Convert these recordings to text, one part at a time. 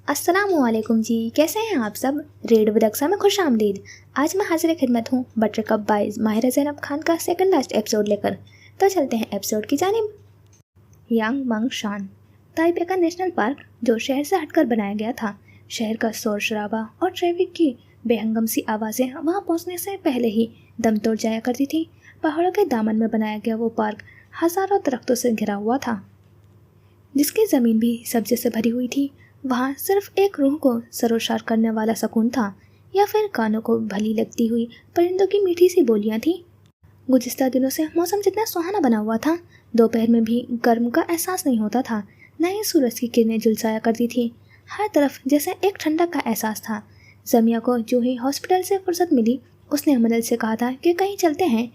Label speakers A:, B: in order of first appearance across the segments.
A: अस्सलाम वालेकुम जी, कैसे हैं आप सब। रेड विद में खुश आमदीद। आज मैं हाजिर खिदमत हूँ butter cup by Mahira Zainab Khan का सेकंड लास्ट एपिसोड लेकर। तो चलते हैं एपिसोड की जानिब। यांग मंग शान ताइपे का नेशनल पार्क जो शहर से हटकर बनाया गया था। शहर का शोर शराबा और ट्रैफिक की बेहंगम सी आवाज़ें वहाँ पहुँचने से पहले ही दम तोड़ जाया करती थी। पहाड़ों के दामन में बनाया गया वो पार्क हज़ारों दरख्तों से घिरा हुआ था, जिसकी ज़मीन भी सब्ज़े से भरी हुई थी। वहाँ सिर्फ एक रूह को सरोशार करने वाला सुकून था, या फिर कानों को भली लगती हुई परिंदों की मीठी सी बोलियाँ थीं। गुज़िश्ता दिनों से मौसम जितना सुहाना बना हुआ था, दोपहर में भी गर्म का एहसास नहीं होता था, न ही सूरज की किरणें झुलसाया करती थी। हर तरफ जैसे एक ठंडक का एहसास था। जमिया को जो ही हॉस्पिटल से फुर्सत मिली, उसने मनल से कहा था कि कहीं चलते हैं,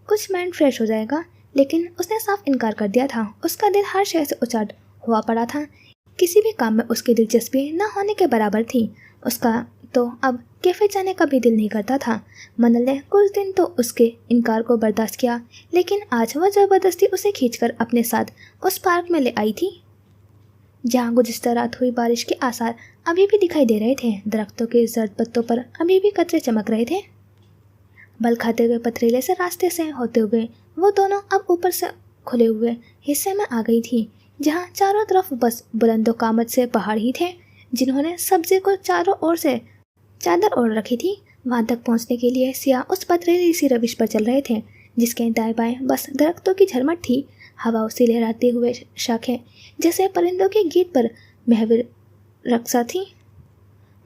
A: कुछ माइंड फ्रेश हो जाएगा, लेकिन उसने साफ इनकार कर दिया था। उसका दिल हर शय से उचाट हुआ पड़ा था। किसी भी काम में उसकी दिलचस्पी न होने के बराबर थी। उसका तो अब कैफे जाने का भी दिल नहीं करता था। मनल ने कुछ दिन तो उसके इनकार को बर्दाश्त किया, लेकिन आज वह ज़बरदस्ती उसे खींचकर अपने साथ उस पार्क में ले आई थी, जहाँ गुज़िश्ता रात हुई बारिश के आसार अभी भी दिखाई दे रहे थे। दरख्तों के जर्द पत्तों पर अभी भी कतरे चमक रहे थे। बल खाते हुए पथरीले से रास्ते से होते हुए वो दोनों अब ऊपर से खुले हुए हिस्से में आ गई थी, जहाँ चारों तरफ बस बुलंदो कामत से पहाड़ ही थे, जिन्होंने सब्ज़े को चारों ओर से चादर ओढ़ रखी थी। वहाँ तक पहुँचने के लिए सियाह उस पथरीली सी रविश पर चल रहे थे, जिसके दाएं बाएं बस दरख्तों की झरमट थी। हवाओं से लहराते हुए शाखें जैसे परिंदों के गीत पर महविर रक्सा थी।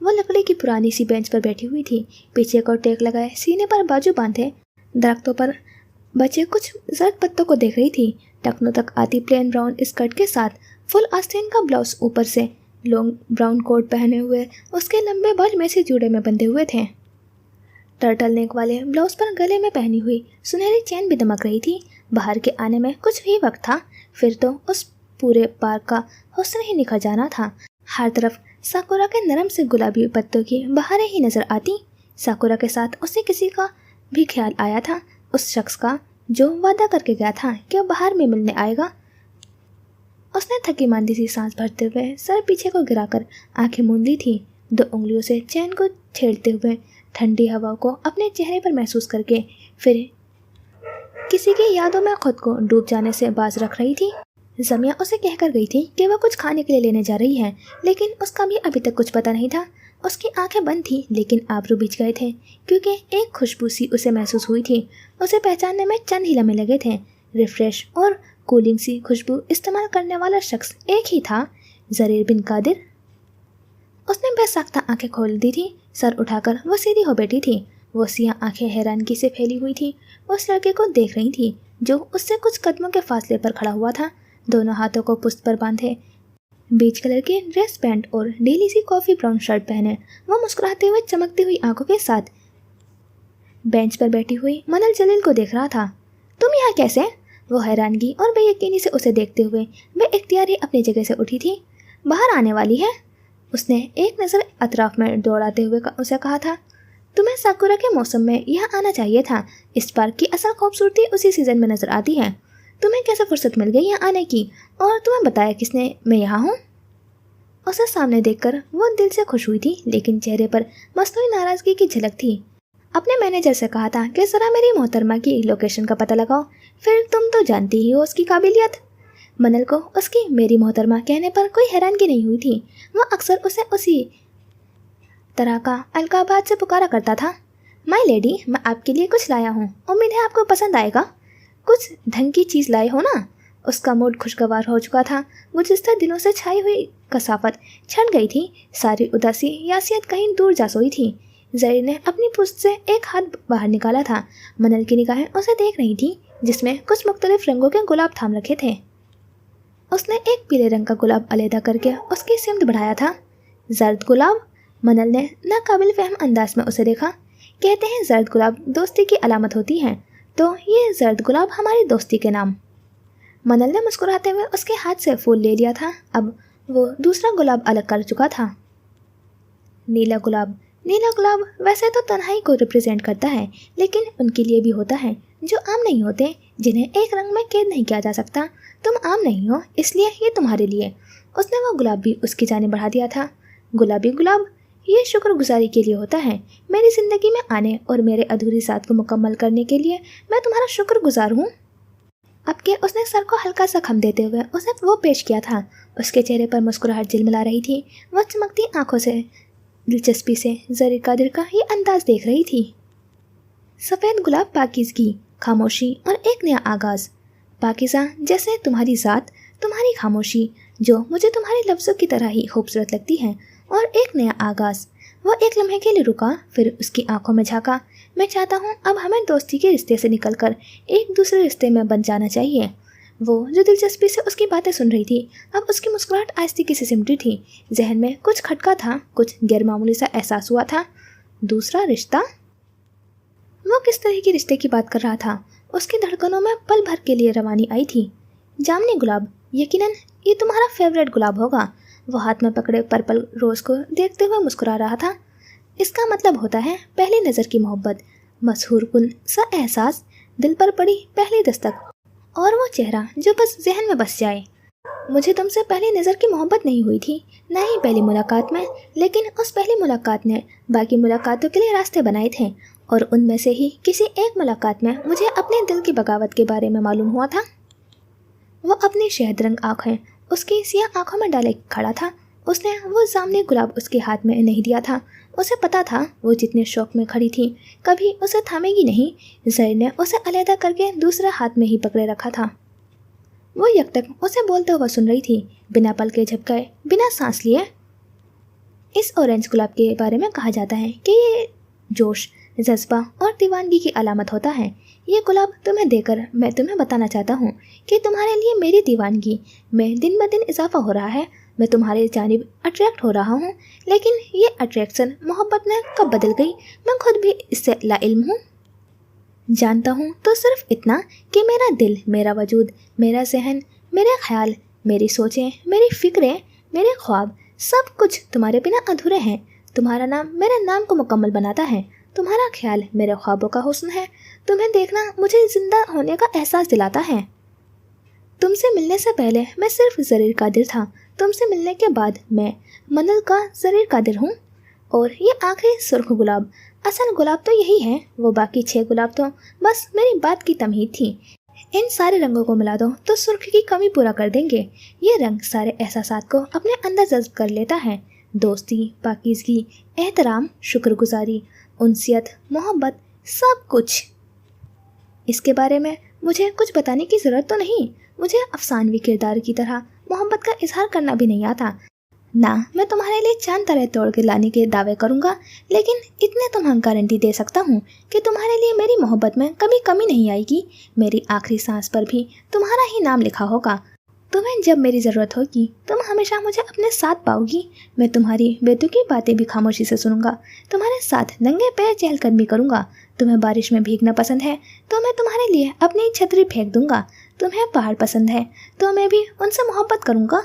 A: वो लकड़ी की पुरानी सी बेंच पर बैठी हुई थी, पीछे को टेक लगाए, सीने पर बाजू बांधे, दरख्तों पर बचे कुछ जर्द पत्तों को देख रही थी। टखनों तक आती प्लेन ब्राउन स्कर्ट के साथ फुल आस्तीन का ब्लाउज ऊपर से लॉन्ग ब्राउन कोट पहने हुए उसके लंबे बाल में से जूड़े में बंधे हुए थे। टर्टल नेक वाले ब्लाउज पर गले में पहनी हुई सुनहरी चेन भी दमक रही थी। बाहर के आने में कुछ ही वक्त था, फिर तो उस पूरे पार्क का हुस्न ही निखर जाना था। हर तरफ साकुरा के नरम से गुलाबी पत्तों की बहारें ही नजर आती। साकुरा के साथ उसे किसी का भी ख्याल आया था, उस शख्स का जो वादा करके गया था कि वो बाहर में मिलने आएगा। उसने थकी मांदी सी सांस भरते हुए सर पीछे को गिराकर आंखें मूंद ली थी। दो उंगलियों से चैन को छेड़ते हुए ठंडी हवा को अपने चेहरे पर महसूस करके फिर किसी की यादों में खुद को डूब जाने से बाज रख रही थी। जमिया उसे कहकर गई थी कि वह कुछ खाने के लिए लेने जा रही है, लेकिन उसका भी अभी तक कुछ पता नहीं था। उसकी आंखें बंद थी, लेकिन आबरू बिछ गए थे, क्योंकि एक खुशबू सी उसे महसूस हुई थी। उसे पहचानने में चंद ही लम्हे लगे थे। रिफ्रेश और कूलिंग सी खुशबू इस्तेमाल करने वाला शख्स एक ही था, जरीर बिन कादिर। उसने बेसाख्ता आंखें खोल दी थी। सर उठाकर वो सीधी हो बैठी थी। वो सियाह आंखें हैरानगी से फैली हुई थी। उस लड़के को देख रही थी जो उससे कुछ कदमों के फासले पर खड़ा हुआ था, दोनों हाथों को पुश्त पर बांधे, बीच कलर के ड्रेस पैंट और नीली सी कॉफी ब्राउन शर्ट पहने। वो मुस्कुराते हुए चमकती हुई आंखों के साथ बेंच पर बैठी हुई मनल जलील को देख रहा था। तुम यहाँ कैसे? वो हैरानगी और बेयकीनी से उसे देखते हुए बेइख्तियार ही अपनी जगह से उठी थी। बाहर आने वाली है, उसने एक नज़र अतराफ में दौड़ाते हुए उसे कहा था। तुम्हें साकुरा के मौसम में यहाँ आना चाहिए था। इस पार्क की असल खूबसूरती उसी सीज़न में नज़र आती है। तुम्हें कैसे फुर्सत मिल गई यहाँ आने की, और तुम्हें बताया किसने मैं यहाँ हूँ? उसे सामने देखकर वो दिल से खुश हुई थी, लेकिन चेहरे पर मस्नूई नाराज़गी की झलक थी। अपने मैनेजर से कहा था कि ज़रा मेरी मोहतरमा की लोकेशन का पता लगाओ, फिर तुम तो जानती ही हो उसकी काबिलियत। मनल को उसकी मेरी मोहतरमा कहने पर कोई हैरानगी नहीं हुई थी। वह अक्सर उसे उसी तरह का अलकाबाद से पुकारा करता था। माय लेडी, मैं आपके लिए कुछ लाया हूँ, उम्मीद है आपको पसंद आएगा। कुछ ढंग की चीज़ लाए हो ना? उसका मूड खुशगवार हो चुका था। गुज़िश्ता दिनों से छाई हुई कसाफत छन गई थी। सारी उदासी यासियत कहीं दूर जा सोई थी। जरीर ने अपनी पुश्त से एक हाथ बाहर निकाला था। मनल की निगाहें उसे देख रही थी, जिसमें कुछ मुख्तलिफ रंगों के गुलाब थाम रखे थे। उसने एक पीले रंग का गुलाब अलहदा करके उसकी सिमत बढ़ाया था। जर्द गुलाब? मनल ने नाकाबिल फहम अंदाज में उसे देखा। कहते हैं जर्द गुलाब दोस्ती की अलामत होती है, तो ये जर्द गुलाब हमारी दोस्ती के नाम। मनल ने मुस्कुराते हुए उसके हाथ से फूल ले लिया था। अब वो दूसरा गुलाब अलग कर चुका था। नीला गुलाब। नीला गुलाब वैसे तो तन्हाई को रिप्रेजेंट करता है, लेकिन उनके लिए भी होता है जो आम नहीं होते, जिन्हें एक रंग में कैद नहीं किया जा सकता। तुम आम नहीं हो, इसलिए ये तुम्हारे लिए। उसने वो गुलाब भी उसकी जाने बढ़ा दिया था। गुलाबी गुलाब, ये शुक्रगुजारी के लिए होता है। मेरी ज़िंदगी में आने और मेरे अधूरी साथ को मुकम्मल करने के लिए मैं तुम्हारा शुक्रगुजार हूँ। अब के उसने सर को हल्का सा खम देते हुए उसे वो पेश किया था। उसके चेहरे पर मुस्कुराहट झिलमिला रही थी। वह चमकती आंखों से दिलचस्पी से ज़रीर कादिर का ये अंदाज देख रही थी। सफ़ेद गुलाब, पाकीज़गी, खामोशी और एक नया आगाज़। पाकीज़ा जैसे तुम्हारी ज़ात, तुम्हारी खामोशी जो मुझे तुम्हारे लफ्ज़ों की तरह ही खूबसूरत लगती है, और एक नया आगाज़। वो एक लम्हे के लिए रुका, फिर उसकी आंखों में झांका। मैं चाहता हूँ अब हमें दोस्ती के रिश्ते से निकलकर एक दूसरे रिश्ते में बन जाना चाहिए। वो जो दिलचस्पी से उसकी बातें सुन रही थी, अब उसकी मुस्कुराहट आहिस्ते से सिमटी थी। जहन में कुछ खटका था, कुछ गैरमामूली सा एहसास हुआ था। दूसरा रिश्ता? वो किस तरह के रिश्ते की बात कर रहा था? उसकी धड़कनों में पल भर के लिए रवानी आई थी। जामुनी गुलाब, यकीनन ये तुम्हारा फेवरेट गुलाब होगा। वो हाथ में पकड़े पर्पल रोज़ को देखते हुए मुस्कुरा रहा था। इसका मतलब होता है पहली नज़र की मोहब्बत, मशहूर कुन सा एहसास, दिल पर पड़ी पहली दस्तक, और वो चेहरा जो बस जहन में बस जाए। मुझे तुमसे पहली नज़र की मोहब्बत नहीं हुई थी, न ही पहली मुलाकात में, लेकिन उस पहली मुलाकात ने बाकी मुलाकातों के लिए रास्ते बनाए थे, और उनमें से ही किसी एक मुलाकात में मुझे अपने दिल की बगावत के बारे में मालूम हुआ था। वो अपनी शहद रंग आँखें उसकी सियाह आंखों में डाले खड़ा था। उसने वो जामुनी गुलाब उसके हाथ में नहीं दिया था। उसे पता था वो जितने शौक में खड़ी थी कभी उसे थामेगी नहीं। ज़रीर ने उसे अलहदा करके दूसरे हाथ में ही पकड़े रखा था। वो यकतक उसे बोलते हुए सुन रही थी, बिना पल के झपकाए, बिना सांस लिए। इस ऑरेंज गुलाब के बारे में कहा जाता है कि ये जोश, जज्बा और दीवानगी की अलामत होता है। ये गुलाब तुम्हें देकर मैं तुम्हें बताना चाहता हूँ कि तुम्हारे लिए मेरी दीवानगी में दिन ब दिन इजाफा हो रहा है। मैं तुम्हारे जानिब अट्रैक्ट हो रहा हूँ, लेकिन ये अट्रैक्शन मोहब्बत में कब बदल गई मैं खुद भी इससे लाइल्म हूँ। जानता हूँ तो सिर्फ इतना कि मेरा दिल, मेरा वजूद, मेरा जहन, मेरे ख्याल, मेरी सोचें, मेरी फ़िक्रें, मेरे ख्वाब, सब कुछ तुम्हारे बिना अधूरे हैं। तुम्हारा नाम मेरे नाम को मुकम्मल बनाता है। तुम्हारा ख्याल मेरे ख्वाबों का हुस्न है। तुम्हें देखना मुझे जिंदा होने का एहसास दिलाता है। तुमसे मिलने से पहले मैं सिर्फ ज़रीर कादिर था। तुमसे मिलने के बाद मैं मनल का ज़रीर कादिर हूँ। और ये आखिरी सुर्ख गुलाब, असल गुलाब तो यही है। वो बाकी 6 गुलाब तो बस मेरी बात की तमहीद थी। इन सारे रंगों को मिला दो तो सुर्ख की कमी पूरा कर देंगे। ये रंग सारे एहसासात को अपने अंदर जज्ब कर लेता है। दोस्ती, पाकीज़गी, एहतराम, शुक्रगुजारी, उनसियत, मोहब्बत, सब कुछ। इसके बारे में मुझे कुछ बताने की ज़रूरत तो नहीं। मुझे अफसानवी किरदार की तरह मोहब्बत का इजहार करना भी नहीं आता। ना मैं तुम्हारे लिए चांद तारे तोड़ के लाने के दावे करूँगा, लेकिन इतने तो मैं गारंटी दे सकता हूँ कि तुम्हारे लिए मेरी मोहब्बत में कभी कमी नहीं आएगी। मेरी आखिरी सांस पर भी तुम्हारा ही नाम लिखा होगा। तुम्हें जब मेरी ज़रूरत होगी तुम हमेशा मुझे अपने साथ पाओगी। मैं तुम्हारी बेतुकी बातें भी खामोशी से सुनूंगा। तुम्हारे साथ नंगे पैर चहलकदमी करूंगा। तुम्हें बारिश में भीगना पसंद है तो मैं तुम्हारे लिए अपनी छतरी फेंक दूंगा। तुम्हें पहाड़ पसंद है तो मैं भी उनसे मोहब्बत करूंगा।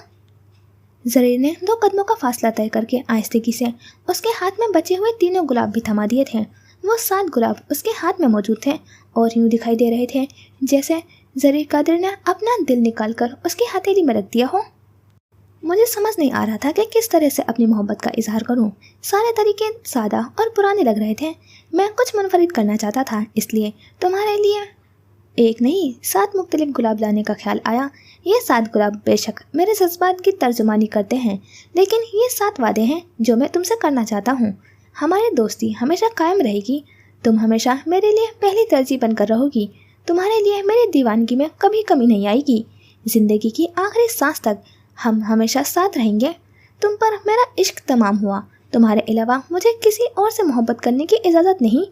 A: ज़रीर ने 2 कदमों का फासला तय करके आहिस्तेगी से उसके हाथ में बचे हुए 3 गुलाब भी थमा दिए थे। वो 7 गुलाब उसके हाथ में मौजूद थे और यूँ दिखाई दे रहे थे जैसे ज़रीर कादिर ने अपना दिल निकालकर उसकी हथेली में रख दिया हो। मुझे समझ नहीं आ रहा था कि किस तरह से अपनी मोहब्बत का इजहार करूं। सारे तरीके सादा और पुराने लग रहे थे। मैं कुछ मुनफरिद करना चाहता था, इसलिए तुम्हारे लिए 1 नहीं 7 मुख्तलिफ गुलाब लाने का ख्याल आया। ये 7 गुलाब बेशक मेरे जज्बात की तर्जुमानी करते हैं, लेकिन ये 7 वादे हैं जो मैं तुमसे करना चाहता हूँ। हमारी दोस्ती हमेशा कायम रहेगी। तुम हमेशा मेरे लिए पहली तरजीह बनकर रहोगी। तुम्हारे लिए मेरी दीवानगी में कभी कमी नहीं आएगी। ज़िंदगी की आखिरी सांस तक हम हमेशा साथ रहेंगे। तुम पर मेरा इश्क तमाम हुआ। तुम्हारे अलावा मुझे किसी और से मोहब्बत करने की इजाज़त नहीं।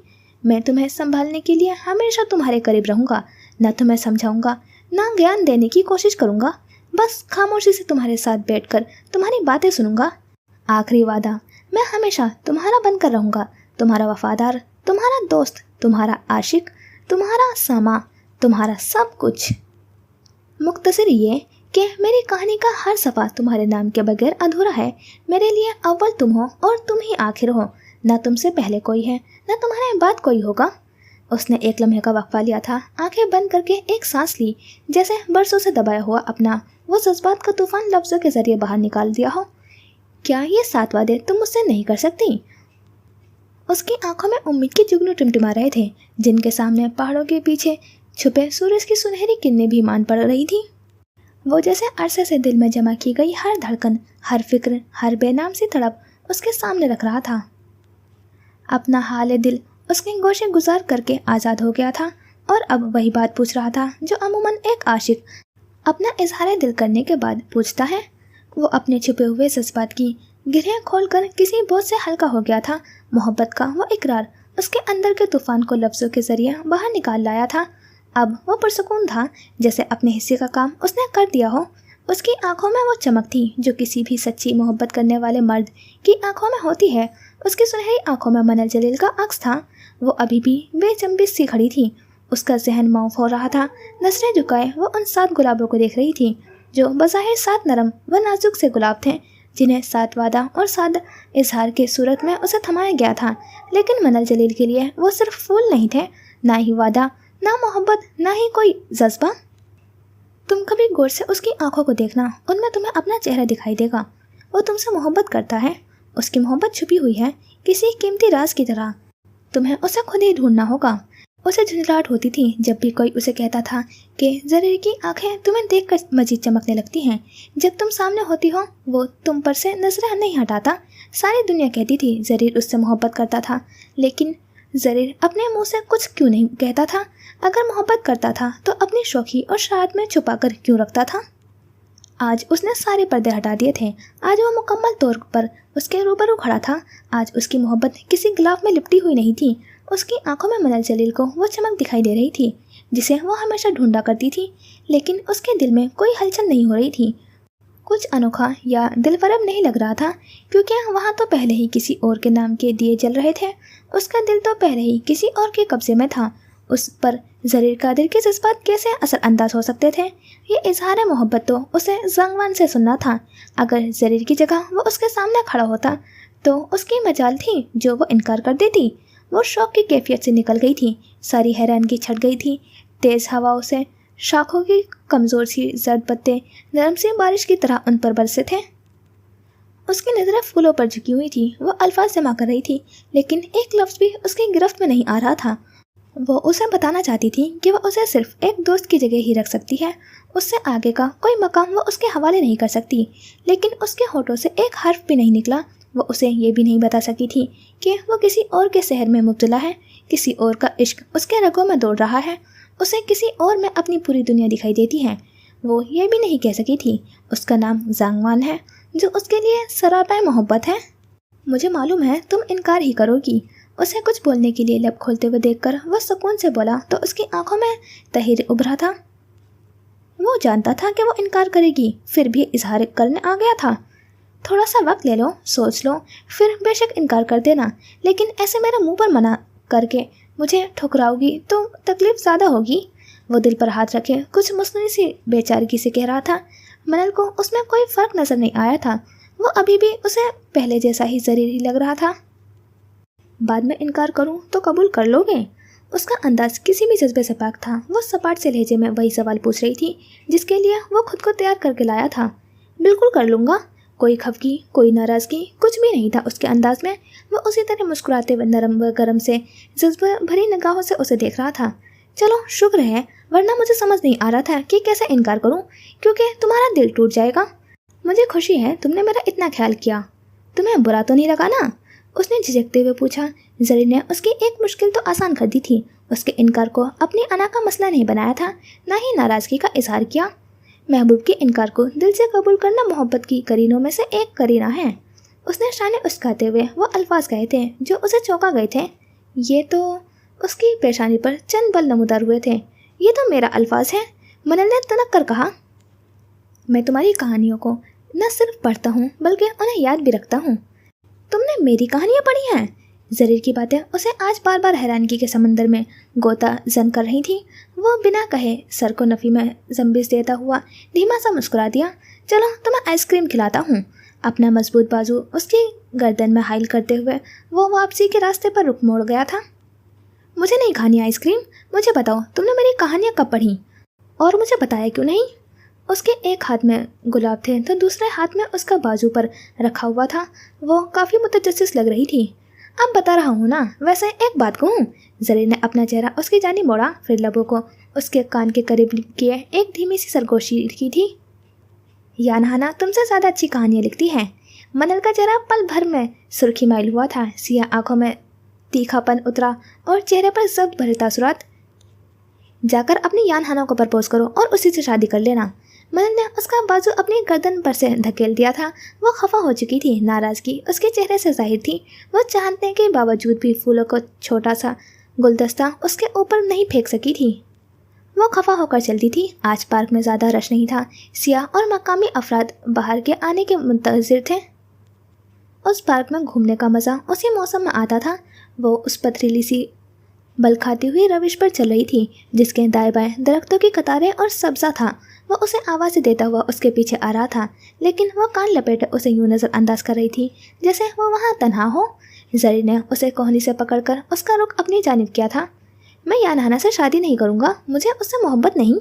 A: मैं तुम्हें संभालने के लिए हमेशा तुम्हारे करीब रहूँगा। न तुम्हें समझाऊँगा, न ज्ञान देने की कोशिश करूँगा। बस खामोशी से तुम्हारे साथ बैठकर तुम्हारी बातें सुनूंगा। आखिरी वादा, मैं हमेशा तुम्हारा बनकर रहूँगा। तुम्हारा वफादार, तुम्हारा दोस्त, तुम्हारा आशिक, तुम्हारा सामा, तुम्हारा सब कुछ। मुख्तसर ये कि मेरी कहानी का हर सफ़ा तुम्हारे नाम के बगैर अधूरा है। मेरे लिए अव्वल तुम हो और तुम ही आखिर हो। न तुमसे पहले कोई है, न तुम्हारे बाद कोई होगा। उसने एक लम्हे का वक्फा लिया था, आंखें बंद करके एक सांस ली, जैसे बरसों से दबाया हुआ अपना वो जज्बात का तूफान लफ्ज़ों के ज़रिए बाहर निकाल दिया हो। क्या ये 7 वादे तुम मुझसे नहीं कर सकती? उसकी आंखों में उम्मीद के जुगनू टिमटिमा रहे थे, जिनके सामने पहाड़ों के पीछे छुपे सूरज की सुनहरी किरणें भी मान पड़ रही थी। वो जैसे अरसे से दिल में जमा की गई हर धड़कन, हर फिक्र, हर बेनाम सी तड़प उसके सामने रख रहा था। अपना हाल दिल उसके गोशे गुजार करके आज़ाद हो गया था और अब वही बात पूछ रहा था जो अमूमन एक आशिक अपना इजहार दिल करने के बाद पूछता है। वो अपने छुपे हुए जज्बात की गिरहियाँ खोलकर किसी बोझ से हल्का हो गया था। मोहब्बत का वो इकरार उसके अंदर के तूफान को लफ्ज़ों के जरिए बाहर निकाल लाया था। अब वो पुरसुकून था, जैसे अपने हिस्से का काम उसने कर दिया हो। उसकी आंखों में वो चमक थी जो किसी भी सच्ची मोहब्बत करने वाले मर्द की आंखों में होती है। उसकी सुनहरी आंखों में मनल जलील का अक्स था। वो अभी भी बेचंबिस सी खड़ी थी। उसका जहन मौफ हो रहा था। नजरें झुकाए वो उन 7 गुलाबों को देख रही थी, जो बज़ाहिर 7 नरम व नाजुक से गुलाब थे, जिन्हें 7 वादा और 7 इजहार के सूरत में उसे थमाया गया था। लेकिन मनल जलील के लिए वो सिर्फ फूल नहीं थे, ना ही वादा, ना मोहब्बत, ना ही कोई जज्बा। तुम कभी गौर से उसकी आंखों को देखना, उनमें तुम्हें अपना चेहरा दिखाई देगा। वो तुमसे मोहब्बत करता है। उसकी मोहब्बत छुपी हुई है किसी कीमती राज की तरह। तुम्हें उसे खुद ही ढूंढना होगा। उसे झुंझलाहट होती थी जब भी कोई उसे कहता था कि ज़रीर की आंखें तुम्हें देखकर मजीद चमकने लगती हैं जब तुम सामने होती हो। वो तुम पर से नजरें नहीं हटाता। सारी दुनिया कहती थी ज़रीर उससे मोहब्बत करता था, लेकिन ज़रीर अपने मुंह से कुछ क्यों नहीं कहता था? अगर मोहब्बत करता था तो अपनी शौखी और शरारत में छुपा कर क्यों रखता था? आज उसने सारे पर्दे हटा दिए थे। आज वो मुकम्मल तौर पर उसके रूबरू खड़ा था। आज उसकी मोहब्बत किसी गिलाफ में लिपटी हुई नहीं थी। उसकी आंखों में मनल जलील को वो चमक दिखाई दे रही थी जिसे वो हमेशा ढूंढा करती थी, लेकिन उसके दिल में कोई हलचल नहीं हो रही थी। कुछ अनोखा या दिलफरेब नहीं लग रहा था, क्योंकि वहाँ तो पहले ही किसी और के नाम के दिए जल रहे थे। उसका दिल तो पहले ही किसी और के कब्जे में था। उस पर ज़रीर कादिर के जज्बात कैसे असरअंदाज हो सकते थे? ये इजहार मोहब्बत तो उसे ज़ंगवान से सुनना था। अगर ज़रीर की जगह वो उसके सामने खड़ा होता तो उसकी मजाल थी जो वो इनकार कर देती। वो शौक की कैफियत से निकल गई थी। सारी हैरानगी छट गई थी। तेज़ हवाओं से शाखों की कमज़ोर सी जर्द पत्ते नरम सी बारिश की तरह उन पर बरसे थे। उसकी नज़रें फूलों पर झुकी हुई थी। वो अल्फाज जमा कर रही थी, लेकिन एक लफ्ज़ भी उसकी गिरफ्त में नहीं आ रहा था। वो उसे बताना चाहती थी कि वह उसे सिर्फ एक दोस्त की जगह ही रख सकती है। उससे आगे का कोई मकाम वो उसके हवाले नहीं कर सकती, लेकिन उसके होठों से एक हर्फ भी नहीं निकला। वो उसे ये भी नहीं बता सकी थी कि वो किसी और के शहर में मुब्तला है, किसी और का इश्क उसके रगों में दौड़ रहा है, उसे किसी और में अपनी पूरी दुनिया दिखाई देती है। वो ये भी नहीं कह सकी थी उसका नाम ज़ांगवान है, जो उसके लिए सरापा मोहब्बत है। मुझे मालूम है तुम इनकार ही करोगी। उसे कुछ बोलने के लिए लब खोलते हुए देखकर वह सुकून से बोला तो उसकी आंखों में तहीर उभरा था। वो जानता था कि वो इनकार करेगी, फिर भी इजहार करने आ गया था। थोड़ा सा वक्त ले लो, सोच लो, फिर बेशक इनकार कर देना, लेकिन ऐसे मेरे मुंह पर मना करके मुझे ठुकराओगी तो तकलीफ ज़्यादा होगी। वो दिल पर हाथ रखे कुछ मुस्कुराई सी बेचारगी से कह रहा था। मनल को उसमें कोई फ़र्क नज़र नहीं आया था। वो अभी भी उसे पहले जैसा ही ज़रूरी लग रहा था। बाद में इनकार करूं तो कबूल कर लोगे? उसका अंदाज किसी भी जज्बे से पाक था। वो सपाट से लहजे में वही सवाल पूछ रही थी जिसके लिए वो खुद को तैयार करके लाया था। बिल्कुल कर लूँगा। कोई खफगी, कोई नाराज़गी, कुछ भी नहीं था उसके अंदाज में। वो उसी तरह मुस्कुराते हुए नरम व गर्म से जज्बा भरी निगाहों से उसे देख रहा था। चलो शुक्र है, वरना मुझे समझ नहीं आ रहा था कि कैसे इनकार करूं, क्योंकि तुम्हारा दिल टूट जाएगा। मुझे खुशी है तुमने मेरा इतना ख्याल किया। तुम्हें बुरा तो नहीं लगा ना? उसने झिझकते हुए पूछा। ज़रीर ने उसकी एक मुश्किल तो आसान कर दी थी। उसके इनकार को अपनी अना का मसला नहीं बनाया था, ना ही नाराज़गी का इजहार किया। महबूब के इनकार को दिल से कबूल करना मोहब्बत की करीनों में से एक करीना है। उसने शाने उसकाते हुए वो अल्फाज कहे थे जो उसे चौंका गए थे। ये तो उसकी पेशानी पर चंद बल नमूदार हुए थे। ये तो मेरा अल्फाज है, मनल ने तनक कर कहा। मैं तुम्हारी कहानियों को न सिर्फ पढ़ता हूँ बल्कि उन्हें याद भी रखता हूँ। तुमने मेरी कहानियाँ पढ़ी हैं? ज़रीर की बातें उसे आज बार बार हैरानगी के समंदर में गोता जन कर रही थी। वो बिना कहे सर को नफ़ी में जम्बिस देता हुआ धीमा सा मुस्कुरा दिया। चलो तुम्हें आइसक्रीम खिलाता हूँ। अपना मजबूत बाजू उसकी गर्दन में हाइल करते हुए वो वापसी के रास्ते पर रुख मोड़ गया था। मुझे नहीं खानी आइसक्रीम। मुझे बताओ तुमने मेरी कहानियाँ कब पढ़ी और मुझे बताया क्यों नहीं? उसके एक हाथ में गुलाब थे तो दूसरे हाथ में उसका बाजू पर रखा हुआ था। वो काफ़ी मुतजस्सिस लग रही थी। अब बता रहा हूँ ना, वैसे एक बात कहूँ। ज़रीन ने अपना चेहरा उसकी जानिब मोड़ा, फिर लबों को उसके कान के करीब किए एक धीमी सी सरगोशी की थी। या नहाना तुमसे ज़्यादा अच्छी कहानियाँ लिखती है। मनल का चेहरा पल भर में सुर्खी माइल हुआ था, सियाह आंखों में तीखापन उतरा और चेहरे पर जब्त भरे तासुरात। जाकर अपनी यान हाना को प्रपोज करो और उसी से शादी कर लेना। मनल ने उसका बाजू अपनी गर्दन पर से धकेल दिया था। वो खफा हो चुकी थी, नाराज़गी उसके चेहरे से जाहिर थी। वो चाहने के बावजूद भी फूलों को छोटा सा गुलदस्ता उसके ऊपर नहीं फेंक सकी थी। वो खफा होकर चलती थी। आज पार्क में ज़्यादा रश नहीं था। सियाह और मकामी अफराद बाहर के आने के मुंतज़िर थे। उस पार्क में घूमने का मज़ा उसी मौसम में आता था। वो उस पथरीली सी बल खाती हुई रविश पर चल रही थी जिसके दाएं बाएं दरख्तों की कतारें और सब्ज़ा था। वो उसे आवाज़ देता हुआ उसके पीछे आ रहा था, लेकिन वो कान लपेटे उसे यूँ नज़रअंदाज कर रही थी जैसे वो वहाँ तन्हा हो। ज़रीन ने उसे कोहनी से पकड़कर उसका रुख अपनी जानिब किया था। मैं यान हाना से शादी नहीं करूँगा, मुझे उससे मोहब्बत नहीं।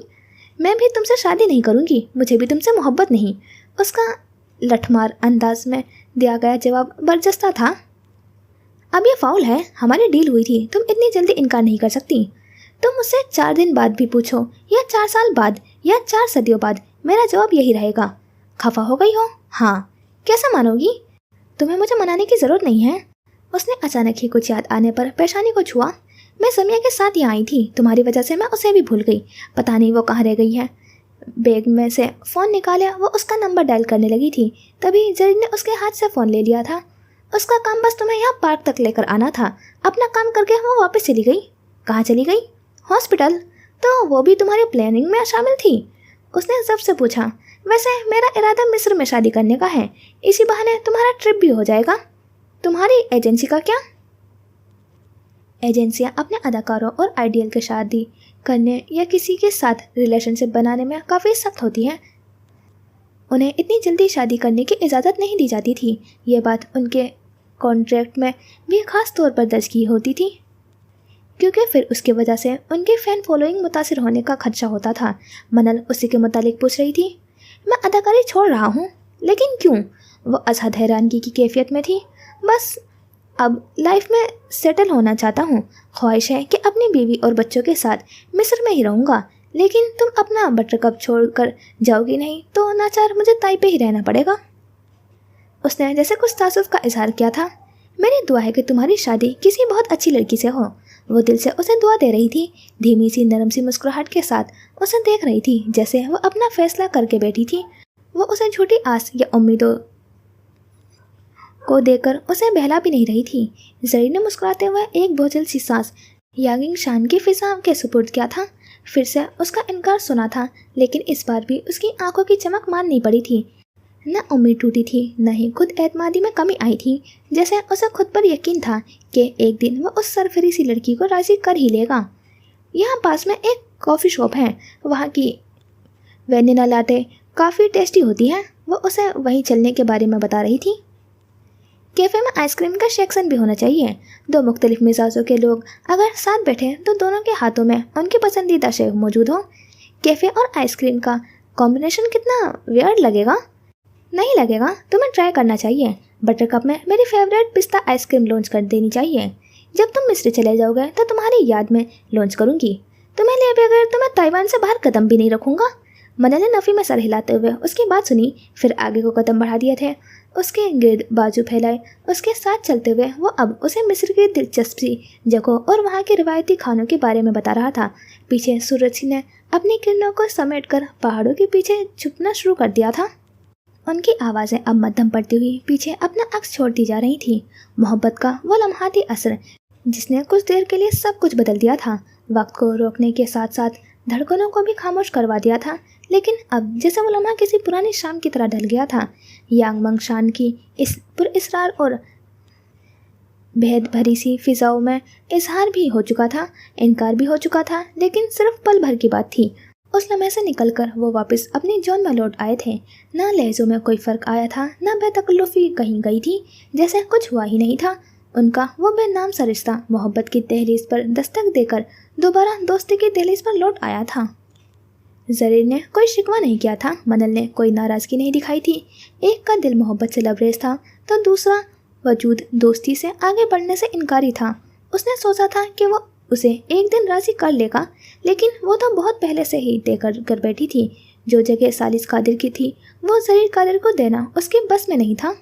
A: मैं भी तुमसे शादी नहीं करूँगी, मुझे भी तुमसे मोहब्बत नहीं। उसका लठमार अंदाज में दिया गया जवाब बर्जस्ता था। अब ये फाउल है, हमारी डील हुई थी, तुम इतनी जल्दी इनकार नहीं कर सकती। तुम मुझसे 4 दिन बाद भी पूछो या 4 साल बाद या 4 सदियों बाद, मेरा जवाब यही रहेगा। खफा हो गई हो? हाँ। कैसे मानोगी? तुम्हें मुझे मनाने की ज़रूरत नहीं है। उसने अचानक ही कुछ याद आने पर पेशानी को छुआ। मैं समिया के साथ यहाँ आई थी, तुम्हारी वजह से मैं उसे भी भूल गई। पता नहीं वो कहाँ रह गई है। बैग में से फ़ोन निकाला, वो उसका नंबर डायल करने लगी थी, तभी ज़रीन ने उसके हाथ से फ़ोन ले लिया था। उसका काम बस तुम्हें यहाँ पार्क तक लेकर आना था। अपना काम करके वो वापस चली गई। कहाँ चली गई? हॉस्पिटल। तो वो भी तुम्हारी प्लानिंग में शामिल थी? उसने सबसे पूछा। वैसे मेरा इरादा मिस्र में शादी करने का है, इसी बहाने तुम्हारा ट्रिप भी हो जाएगा। तुम्हारी एजेंसी का क्या? एजेंसियाँ अपने अदाकारों और आइडियल के शादी करने या किसी के साथ रिलेशनशिप बनाने में काफ़ी सख्त होती हैं। उन्हें इतनी जल्दी शादी करने की इजाज़त नहीं दी जाती थी। ये बात उनके कॉन्ट्रैक्ट में भी ख़ास तौर पर दर्ज की होती थी, क्योंकि फिर उसकी वजह से उनकी फ़ैन फॉलोइंग मुतासिर होने का खदशा होता था। मनल उसी के मुतालिक पूछ रही थी। मैं अदाकारी छोड़ रहा हूँ, लेकिन क्यों? वो अजहद हैरानगी की कैफियत में थी। बस अब लाइफ में सेटल होना चाहता हूँ। ख्वाहिश है कि अपनी बीवी और बच्चों के साथ मिस्र में ही रहूँगा, लेकिन तुम अपना बटरकप छोड़कर जाओगी नहीं तो नाचार मुझे ताइपे ही रहना पड़ेगा। उसने जैसे कुछ तासुफ का इजहार किया था। मेरी दुआ है कि तुम्हारी शादी किसी बहुत अच्छी लड़की से हो। वो दिल से उसे दुआ दे रही थी, धीमी सी नरम सी मुस्कुराहट के साथ उसे देख रही थी जैसे वो अपना फैसला करके बैठी थी। वो उसे झूठी आस या उम्मीदों को देकर उसे बहला भी नहीं रही थी। ज़रीन ने मुस्कुराते हुए एक बोझल सी सांस यागिंग शान की फिजा के सुपुर्द किया था। फिर से उसका इनकार सुना था, लेकिन इस बार भी उसकी आंखों की चमक मान नहीं पड़ी थी। न उम्मीद टूटी थी, न ही खुद एतमादी में कमी आई थी। जैसे उसे खुद पर यकीन था कि एक दिन वो उस सरफरी सी लड़की को राज़ी कर ही लेगा। यहाँ पास में एक कॉफ़ी शॉप है, वहाँ की वेनिला लाटे काफ़ी टेस्टी होती है। वो उसे वहीं चलने के बारे में बता रही थी। कैफ़े में आइसक्रीम का सेक्शन भी होना चाहिए। 2 मुख्तलिफ मिजाजों के लोग अगर साथ बैठे तो दोनों के हाथों में उनकी पसंदीदा शे मौजूद हो। कैफ़े और आइसक्रीम का कॉम्बिनेशन कितना वियर्ड लगेगा। नहीं लगेगा, तुम्हें ट्राई करना चाहिए। बटरकप में मेरी फेवरेट पिस्ता आइसक्रीम लॉन्च कर देनी चाहिए। जब तुम मिस्र चले जाओगे तो तुम्हारी याद में लॉन्च करूँगी। तुम्हें लिए बगैर तो मैं ताइवान से बाहर कदम भी नहीं रखूँगा। मनल ने नफ़ी में सर हिलाते हुए उसकी बात सुनी, फिर आगे को कदम बढ़ा दिए थे। उसके गिर्द बाजू फैलाए उसके साथ चलते हुए वो अब उसे मिस्र की दिलचस्पी जगहों और वहाँ के रिवायती खानों के बारे में बता रहा था। पीछे सूरज ने अपनी किरणों को समेटकर पहाड़ों के पीछे छुपना शुरू कर दिया था। उनकी आवाज़ें अब मध्यम पड़ती हुई पीछे अपना अक्स छोड़ती जा रही थी। मोहब्बत का वो लम्हाती असर जिसने कुछ देर के लिए सब कुछ बदल दिया था, वक्त को रोकने के साथ साथ धड़कनों को भी खामोश करवा दिया था। लेकिन अब जैसे वो लम्हा किसी पुरानी शाम की तरह ढल गया था। यांग मंग शान की इस पुरअसरार और भेद भरी सी फिजाओं में इजहार भी हो चुका था, इनकार भी हो चुका था, लेकिन सिर्फ पल भर की बात थी। उस लम्हे से निकलकर वो वापस अपनी जोन में लौट आए थे। ना लहजों में कोई फ़र्क आया था, ना बेतकल्लुफ़ी कहीं गई थी, जैसे कुछ हुआ ही नहीं था। उनका वो बेनाम सा रिश्ता मोहब्बत की दहलीज पर दस्तक देकर दोबारा दोस्ती की दहलीज पर लौट आया था। जरीर ने कोई शिकवा नहीं किया था, मनल ने कोई नाराज़गी नहीं दिखाई थी। एक का दिल मोहब्बत से लबरेज था तो दूसरा वजूद दोस्ती से आगे बढ़ने से इनकारी था। उसने सोचा था कि वो उसे एक दिन राज़ी कर लेगा, लेकिन वो तो बहुत पहले से ही तय कर बैठी थी। जो जगह सालिस कादिर की थी वो जरीर कादिर को देना उसके बस में नहीं था।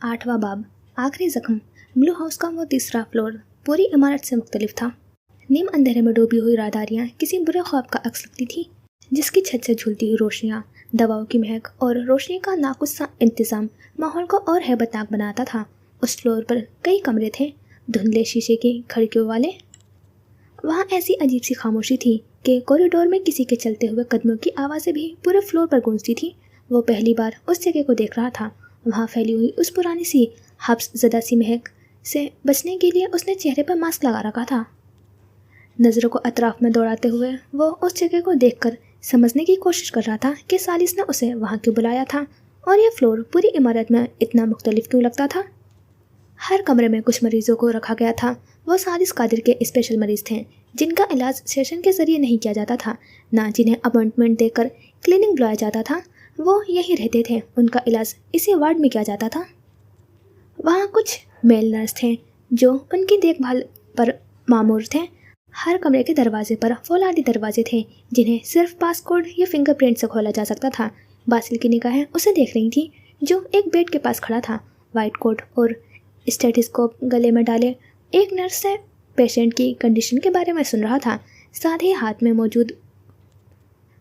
A: 8वां बाब, आखिरी जख्म। ब्लू हाउस का वो तीसरा फ्लोर पूरी इमारत से मुख्तलिफ था। नीम अंधेरे में डूबी हुई राहदारियाँ किसी बुरे ख्वाब का अक्स लगती थी, जिसकी छत से झूलती हुई रोशनियाँ, दवाओं की महक और रोशनी का नाकुस सा इंतज़ाम माहौल को और हैबतनाक बनाता था। उस फ्लोर पर कई कमरे थे, धुंधले शीशे की खिड़कियों वाले। वहाँ ऐसी अजीब सी खामोशी थी कि कॉरिडोर में किसी के चलते हुए कदमों की आवाज़ें भी पूरे फ्लोर पर गूंजती थी। वो पहली बार उस जगह को देख रहा था। वहाँ फैली हुई उस पुरानी सी हब्स ज़दा सी महक से बचने के लिए उसने चेहरे पर मास्क लगा रखा था। नज़रों को अतराफ में दौड़ाते हुए वो उस जगह को देखकर समझने की कोशिश कर रहा था कि सालिस ने उसे वहाँ क्यों बुलाया था और ये फ्लोर पूरी इमारत में इतना मुख्तलिफ क्यों लगता था। हर कमरे में कुछ मरीज़ों को रखा गया था। वो सालिस कादिर के स्पेशल मरीज़ थे जिनका इलाज सेशन के ज़रिए नहीं किया जाता था, ना जिन्हें अपॉइंटमेंट देकर क्लिनिक बुलाया जाता था। वो यहीं रहते थे, उनका इलाज इसी वार्ड में किया जाता था। वहाँ कुछ मेल नर्स थे जो उनकी देखभाल पर मामूर थे। हर कमरे के दरवाजे पर फौलादी दरवाजे थे जिन्हें सिर्फ पासकोड या फिंगरप्रिंट से खोला जा सकता था। बासिल की निगाहें उसे देख रही थी जो एक बेड के पास खड़ा था, वाइट कोट और स्टेथोस्कोप गले में डाले। एक नर्स से पेशेंट की कंडीशन के बारे में सुन रहा था, साथ ही हाथ में मौजूद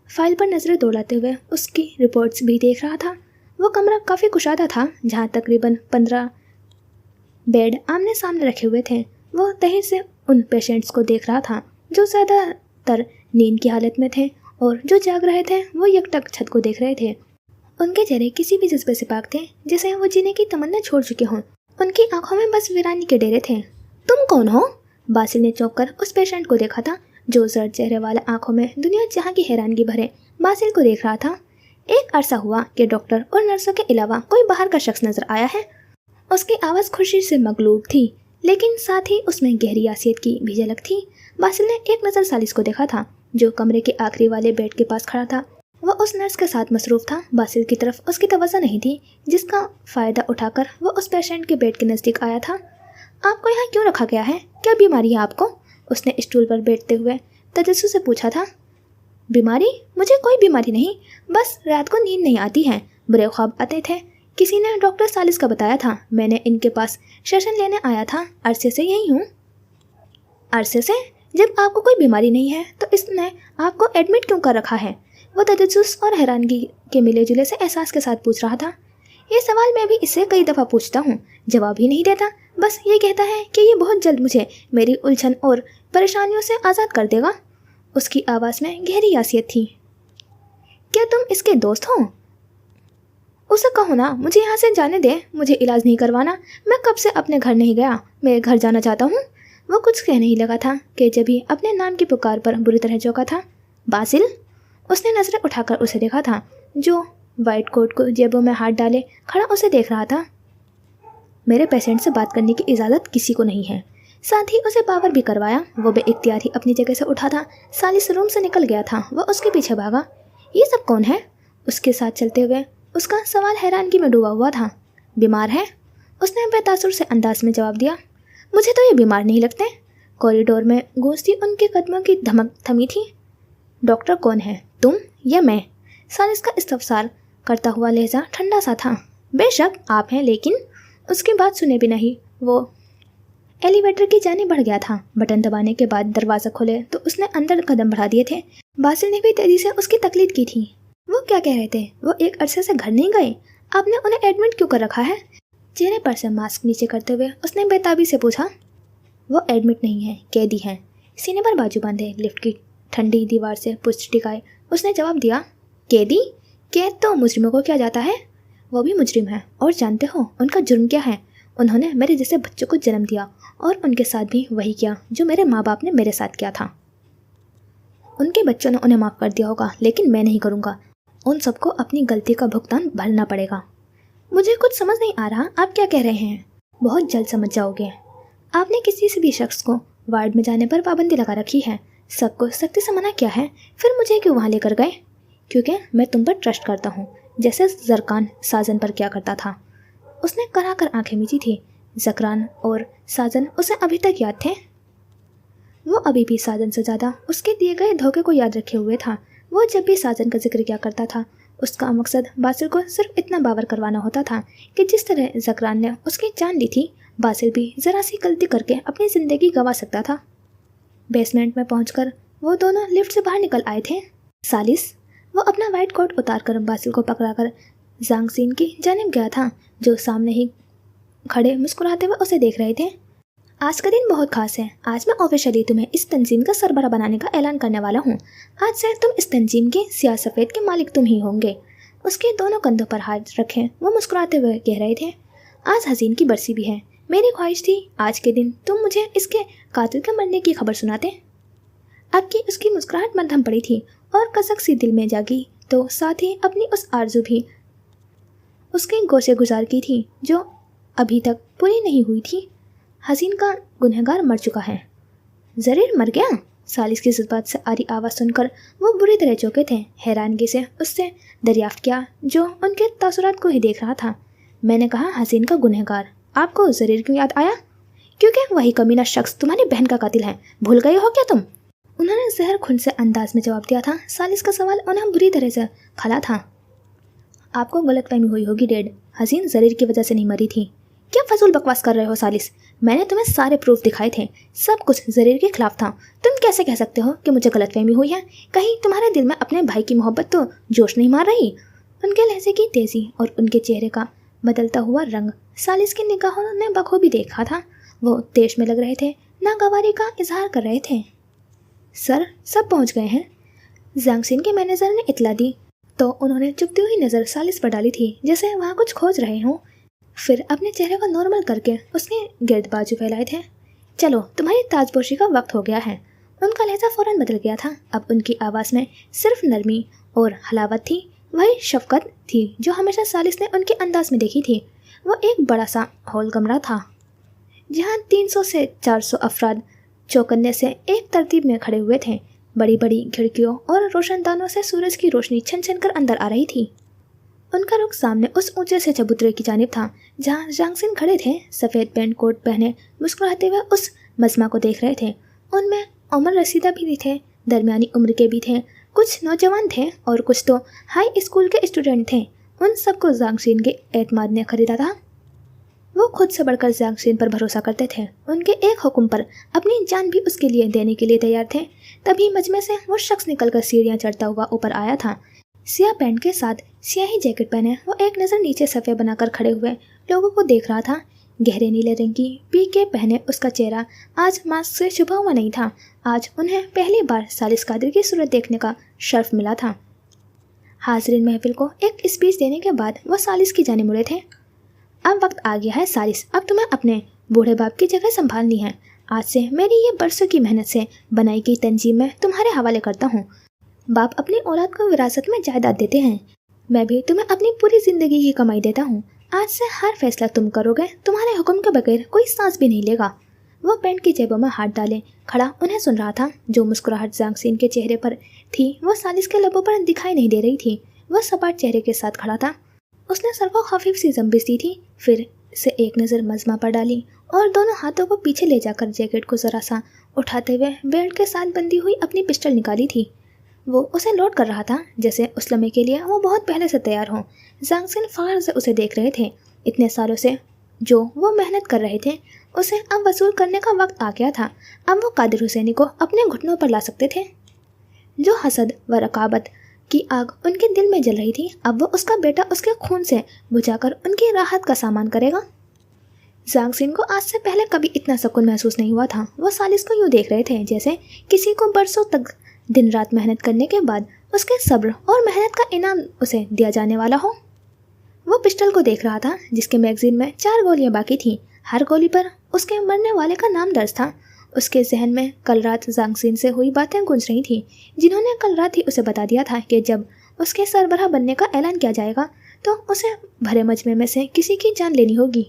A: फाइल पर नज़रें दौड़ाते हुए उसकी रिपोर्ट्स भी देख रहा था। वो कमरा काफ़ी कुशादा था, जहाँ तकरीबन 15 बेड आमने सामने रखे हुए थे। वो तहे से उन पेशेंट्स को देख रहा था जो ज़्यादातर नींद की हालत में थे और जो जाग रहे थे वो एकटक छत को देख रहे थे। उनके चेहरे किसी भी जज्बे से पाक थे, जिसे वो जीने की तमन्ना छोड़ चुके हों। उनकी आंखों में बस वीरानी के डेरे थे। तुम कौन हो? बासिल ने चौंक कर उस पेशेंट को देखा था जो जर्द चेहरे वाला आंखों में दुनिया जहाँ की हैरानगी भरे बासिल को देख रहा था। एक अरसा हुआ कि डॉक्टर और नर्सों के अलावा कोई बाहर का शख्स नजर आया है। उसकी आवाज़ खुशी से मगलूब थी, लेकिन साथ ही उसमें गहरी यासियत की भी झलक थी। बासिल ने एक नज़र सालिस को देखा था जो कमरे के आखिरी वाले बेड के पास खड़ा था। वह उस नर्स के साथ मसरूफ़ था। बासिल की तरफ उसकी तवज्जो नहीं थी, जिसका फ़ायदा उठाकर वह उस पेशेंट के बेड के नज़दीक आया था। आपको यहाँ क्यों रखा गया है? क्या बीमारी है आपको? उसने स्टूल पर बैठते हुए तजस्सु से पूछा था। बीमारी? मुझे कोई बीमारी नहीं, बस रात को नींद नहीं आती है, बुरे ख्वाब आते थे। किसी ने डॉक्टर सालिस का बताया था। मैंने इनके पास सेशन लेने आया था, अरसे से यही हूँ। अरसे से? जब आपको कोई बीमारी नहीं है तो इसने आपको एडमिट क्यों कर रखा है? वो तजस्सुस और हैरानगी के मिले जुले से एहसास के साथ पूछ रहा था। ये सवाल मैं भी इससे कई दफ़ा पूछता हूँ, जवाब ही नहीं देता। बस ये कहता है कि ये बहुत जल्द मुझे मेरी उलझन और परेशानियों से आज़ाद कर देगा। उसकी आवाज़ में गहरी यासियत थी। क्या तुम इसके दोस्त हो? उसे कहो ना मुझे यहाँ से जाने दे, मुझे इलाज नहीं करवाना। मैं कब से अपने घर नहीं गया, मैं घर जाना चाहता हूँ। वो कुछ कह नहीं लगा था कि जब ही अपने नाम की पुकार पर बुरी तरह चौंका था। बासिल? उसने नज़रें उठाकर उसे देखा था जो वाइट कोट को जेबों में हाथ डाले खड़ा उसे देख रहा था। मेरे पेशेंट से बात करने की इजाज़त किसी को नहीं है। साथ ही उसे पावर भी करवाया। वो बेइख्तियार ही अपनी जगह से उठा था। सालिस रूम से निकल गया था। वह उसके पीछे भागा। ये सब कौन है? उसके साथ चलते हुए उसका सवाल हैरानगी में डूबा हुआ था। बीमार है? उसने बेतासुर से अंदाज में जवाब दिया। मुझे तो ये बीमार नहीं लगते। कॉरिडोर में गूंजती उनके कदमों की धमक थमी थी। डॉक्टर कौन है, तुम या मैं? सालिस का इस्तफसार करता हुआ लहजा ठंडा सा था। बेशक आप हैं, लेकिन उसकी बात सुने भी नहीं वो एलिवेटर की जाने बढ़ गया था। बटन दबाने के बाद दरवाज़ा खोले तो उसने अंदर कदम बढ़ा दिए थे। बासिल ने भी तेजी से उसकी तकलीद की थी। वो क्या कह रहे थे? वो एक अरसे से घर नहीं गए? आपने उन्हें एडमिट क्यों कर रखा है? चेहरे पर से मास्क नीचे करते हुए उसने बेताबी से पूछा। वो एडमिट नहीं है, कैदी हैं। सीने पर बाजू बांधे लिफ्ट की ठंडी दीवार से पुष्ट टिकाए उसने जवाब दिया। कैदी? कैद तो मुजरिमों को क्या जाता है? वो भी मुजरिम है और जानते हो उनका जुर्म क्या है? उन्होंने मेरे जैसे बच्चों को जन्म दिया और उनके साथ भी वही किया जो मेरे माँ बाप ने मेरे साथ किया था। उनके बच्चों ने उन्हें माफ़ कर दिया होगा, लेकिन मैं नहीं करूँगा। उन सबको अपनी गलती का भुगतान भरना पड़ेगा। मुझे कुछ समझ नहीं आ रहा, आप क्या कह रहे हैं? बहुत जल्द समझ जाओगे। आपने किसी से भी शख्स को वार्ड में जाने पर पाबंदी लगा रखी है। सबको सख्ती से मना किया है, फिर मुझे क्यों वहाँ लेकर गए? क्योंकि मैं तुम पर ट्रस्ट करता हूँ, जैसे जरकान साजन पर क्या करता था। उसने करा कर आंखें मीची थी। जकरान और साजन उसे अभी तक याद थे। वो अभी भी साजन से ज़्यादा उसके दिए गए धोखे को याद रखे हुए था। वो जब भी साजन का जिक्र किया करता था, उसका मकसद बासिल को सिर्फ इतना बावर करवाना होता था कि जिस तरह जकरान ने उसकी जान ली थी, बासिल भी ज़रा सी गलती करके अपनी ज़िंदगी गंवा सकता था। बेसमेंट में पहुंचकर वो दोनों लिफ्ट से बाहर निकल आए थे। सालिस, वो अपना वाइट कोट उतारकर बासिल को पकड़ाकर जांग सीन की जानिब गया था, जो सामने ही खड़े मुस्कुराते हुए उसे देख रहे थे। आज का दिन बहुत खास है। आज मैं ऑफिशियली तुम्हें इस तंजीम का सरबराह बनाने का ऐलान करने वाला हूँ। आज से तुम इस तंजीम के सियाह सफ़ेद के मालिक तुम ही होंगे। उसके दोनों कंधों पर हाथ रखे वो मुस्कुराते हुए कह रहे थे, आज हसीन की बरसी भी है। मेरी ख्वाहिश थी आज के दिन तुम मुझे इसके कातिल के मरने की खबर सुनाते। अब की उसकी मुस्कुराहट मध्यम पड़ी थी और कसक सी दिल में जागी, तो साथ ही अपनी उस आरजू भी उसके गोशे गुजार की थी जो अभी तक पूरी नहीं हुई थी। हसीन का गुनहगार मर चुका है। जरीर मर गया? सालिस की जज्बात से आ रही आवाज़ सुनकर वो बुरी तरह चौंके थे। हैरानगी से उससे दरियाफ्त किया, जो उनके तासुरात को ही देख रहा था। मैंने कहा हसीन का गुनहगार, आपको जरीर क्यों याद आया? क्योंकि वही कमीना शख्स तुम्हारी बहन का कातिल है। भूल गए हो क्या तुम? उन्होंने जहर खुन से अंदाज में जवाब दिया था। सालिस का सवाल उन्हें बुरी तरह से खला था। आपको गलतफहमी हुई होगी डैड, हसीन जरीर की वजह से नहीं मरी थी। क्या फजूल बकवास कर रहे हो सालिस? मैंने तुम्हें सारे प्रूफ दिखाए थे, सब कुछ जरीर के खिलाफ था। तुम कैसे कह सकते हो कि मुझे गलतफहमी हुई है? कहीं तुम्हारे दिल में अपने भाई की मोहब्बत तो जोश नहीं मार रही? उनके लहजे की तेजी और उनके चेहरे का बदलता हुआ रंग सालिस की निगाहों ने बखूबी देखा था। वो तेज में लग रहे थे, नागवारी का इजहार कर रहे थे। सर, सब पहुंच गए हैं, जांगसिन के मैनेजर ने इतला दी, तो उन्होंने चुपती हुई नज़र सालिस पर डाली थी, जैसे वहाँ कुछ खोज रहे हों। फिर अपने चेहरे को नॉर्मल करके उसने गिर्द बाजू फैलाए थे। चलो, तुम्हारी ताजपोशी का वक्त हो गया है। उनका लहजा फ़ौरन बदल गया था। अब उनकी आवाज़ में सिर्फ नरमी और हलावत थी, वही शफकत थी जो हमेशा सालिस ने उनके अंदाज में देखी थी। वो एक बड़ा सा हॉल कमरा था, जहाँ 300 से 400 अफराद चौकन्ने से एक तरतीब में खड़े हुए थे। बड़ी बड़ी खिड़कियों और रोशनदानों से सूरज की रोशनी छन छन कर अंदर आ रही थी। उनका रुख सामने उस ऊंचे से चबूतरे की जानिब था, जहाँ जांगसिन खड़े थे। सफ़ेद पैंट कोट पहने मुस्कुराते हुए उस मजमा को देख रहे थे। उनमें उम्र रसीदा भी थे, दरमियानी उम्र के भी थे, कुछ नौजवान थे और कुछ तो हाई स्कूल के स्टूडेंट थे। उन सबको जांगसिन के एतमाद ने खरीदा था। वो खुद से बढ़कर जांगसिन पर भरोसा करते थे। उनके एक हुक्म पर अपनी जान भी उसके लिए देने के लिए तैयार थे। तभी मजमे से वो शख्स निकलकर सीढ़ियाँ चढ़ता हुआ ऊपर आया था। सियाह पैंट के साथ सियाही जैकेट पहने वो एक नज़र नीचे सफ़े बनाकर खड़े हुए लोगों को देख रहा था। गहरे नीले रंग की पीके पहने उसका चेहरा आज मास्क से छुपा हुआ नहीं था। आज उन्हें पहली बार सालिस कादिर की सूरत देखने का शर्फ मिला था। हाज़रीन महफिल को एक स्पीच देने के बाद वो सालिस की जाने मुड़े थे। अब वक्त आ गया है सालिस, अब तुम्हें अपने बूढ़े बाप की जगह संभालनी है। आज से मेरी ये बरसों की मेहनत से बनाई गई तंजीम में तुम्हारे हवाले करता हूँ। बाप अपनी औलाद को विरासत में जायदाद देते हैं, मैं भी तुम्हें अपनी पूरी ज़िंदगी की कमाई देता हूँ। आज से हर फैसला तुम करोगे, तुम्हारे हुक्म के बगैर कोई सांस भी नहीं लेगा। वो पैंट की जेबों में हाथ डाले खड़ा उन्हें सुन रहा था। जो मुस्कुराहट जांगसिन के चेहरे पर थी वो सालिस के लबों पर दिखाई नहीं दे रही थी। वह सपाट चेहरे के साथ खड़ा था। उसने सर को खफीफ सी जंबिश दी थी, फिर से एक नज़र मजमा पर डाली और दोनों हाथों को पीछे ले जाकर जैकेट को ज़रा सा उठाते हुए बेल्ट के साथ बंधी हुई अपनी पिस्टल निकाली थी। वो उसे लोड कर रहा था, जैसे उस लम्हे के लिए वो बहुत पहले से तैयार हो। जांगसिन फ़ख्र से उसे देख रहे थे। इतने सालों से जो वो मेहनत कर रहे थे, उसे अब वसूल करने का वक्त आ गया था। अब वो कादिर हुसैनी को अपने घुटनों पर ला सकते थे। जो हसद व रकाबत की आग उनके दिल में जल रही थी, अब वो उसका बेटा उसके खून से बुझाकर उनकी राहत का सामान करेगा। जांगसिन को आज से पहले कभी इतना सुकून महसूस नहीं हुआ था। वो सालिस को यूँ देख रहे थे जैसे किसी को बरसों तक दिन रात मेहनत करने के बाद उसके सब्र और मेहनत का इनाम उसे दिया जाने वाला हो। वो पिस्टल को देख रहा था जिसके मैगजीन में 4 गोलियां बाकी थीं। हर गोली पर उसके मरने वाले का नाम दर्ज था। उसके जहन में कल रात जांगसिन से हुई बातें गूंज रही थीं, जिन्होंने कल रात ही उसे बता दिया था कि जब उसके सरबराह बनने का ऐलान किया जाएगा तो उसे भरे मजमे में से किसी की जान लेनी होगी।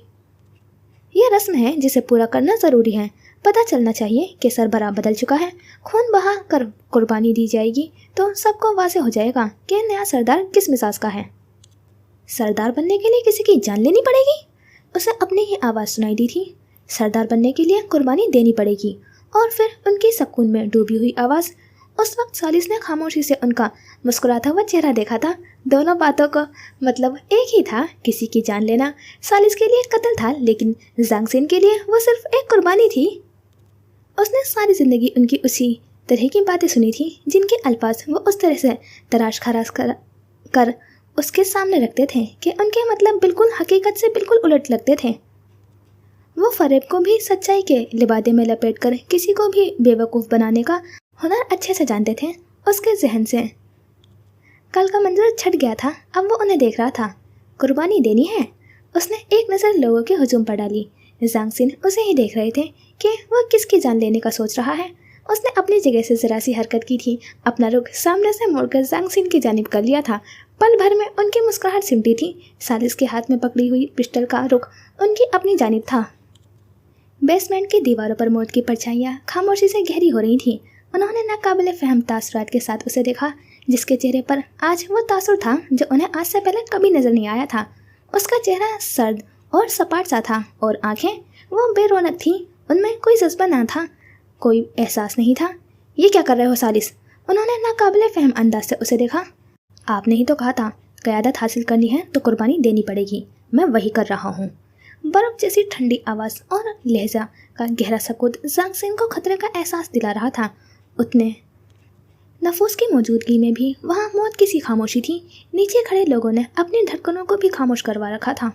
A: यह रस्म है जिसे पूरा करना ज़रूरी है। पता चलना चाहिए कि सरबराह बदल चुका है। खून बहा कर कुर्बानी दी जाएगी तो सबको वाज़ेह हो जाएगा कि नया सरदार किस मिजाज का है। सरदार बनने के लिए किसी की जान लेनी पड़ेगी? उसे अपनी ही आवाज़ सुनाई दी थी। सरदार बनने के लिए कुर्बानी देनी पड़ेगी। और फिर उनकी सुकून में डूबी हुई आवाज़। उस वक्त सालिस ने खामोशी से उनका मुस्कुराता हुआ चेहरा देखा था। दोनों बातों का मतलब एक ही था, किसी की जान लेना सालिस के लिए कत्ल था, लेकिन जांग सिन के लिए वो सिर्फ एक कुर्बानी थी। उसने सारी ज़िंदगी उनकी उसी तरह की बातें सुनी थी, जिनके अल्फाज वो उस तरह से तराश खराश कर उसके सामने रखते थे कि उनके मतलब बिल्कुल हकीकत से बिल्कुल उलट लगते थे। वो फरेब को भी सच्चाई के लिबादे में लपेटकर किसी को भी बेवकूफ़ बनाने का हुनर अच्छे से जानते थे। उसके जहन से कल का मंजर छट गया था। अब वो उन्हें देख रहा था। कुर्बानी देनी है। उसने एक नज़र लोगों के हुजूम पर डाली। जांग सिन उसे ही देख रहे थे कि वो किसकी जान लेने का सोच रहा है। उसने अपनी जगह से ज़रा सी हरकत की थी, अपना रुख सामने से मोड़कर जांग सिन की जानिब कर लिया था। पल भर में उनकी मुस्कुराहट सिमटी थी। सालिस के हाथ में पकड़ी हुई पिस्टल का रुख उनकी अपनी जानिब था। बेसमेंट की दीवारों पर मौत की परछाइयाँ खामोशी से गहरी हो रही थीं। उन्होंने नाकाबिले फहम तासुरात के साथ उसे देखा, जिसके चेहरे पर आज वो तासुर था जो उन्हें आज से पहले कभी नजर नहीं आया था। उसका चेहरा सर्द और सपाट सा था और आंखें वो बेरौनक थीं। उनमें कोई जज्बा ना था, कोई एहसास नहीं था। ये क्या कर रहे हो सालिस? उन्होंने नाकाबिले फहम अंदाज से उसे देखा। आपने ही तो कहा था क़यादत हासिल करनी है तो कुर्बानी देनी पड़ेगी। मैं वही कर रहा हूँ। बर्फ जैसी ठंडी आवाज़ और लहजा का गहरा सकूत जांग सिन को खतरे का एहसास दिला रहा था। उतने नफूस की मौजूदगी में भी वहाँ मौत की सी खामोशी थी। नीचे खड़े लोगों ने अपनी धड़कनों को भी खामोश करवा रखा था।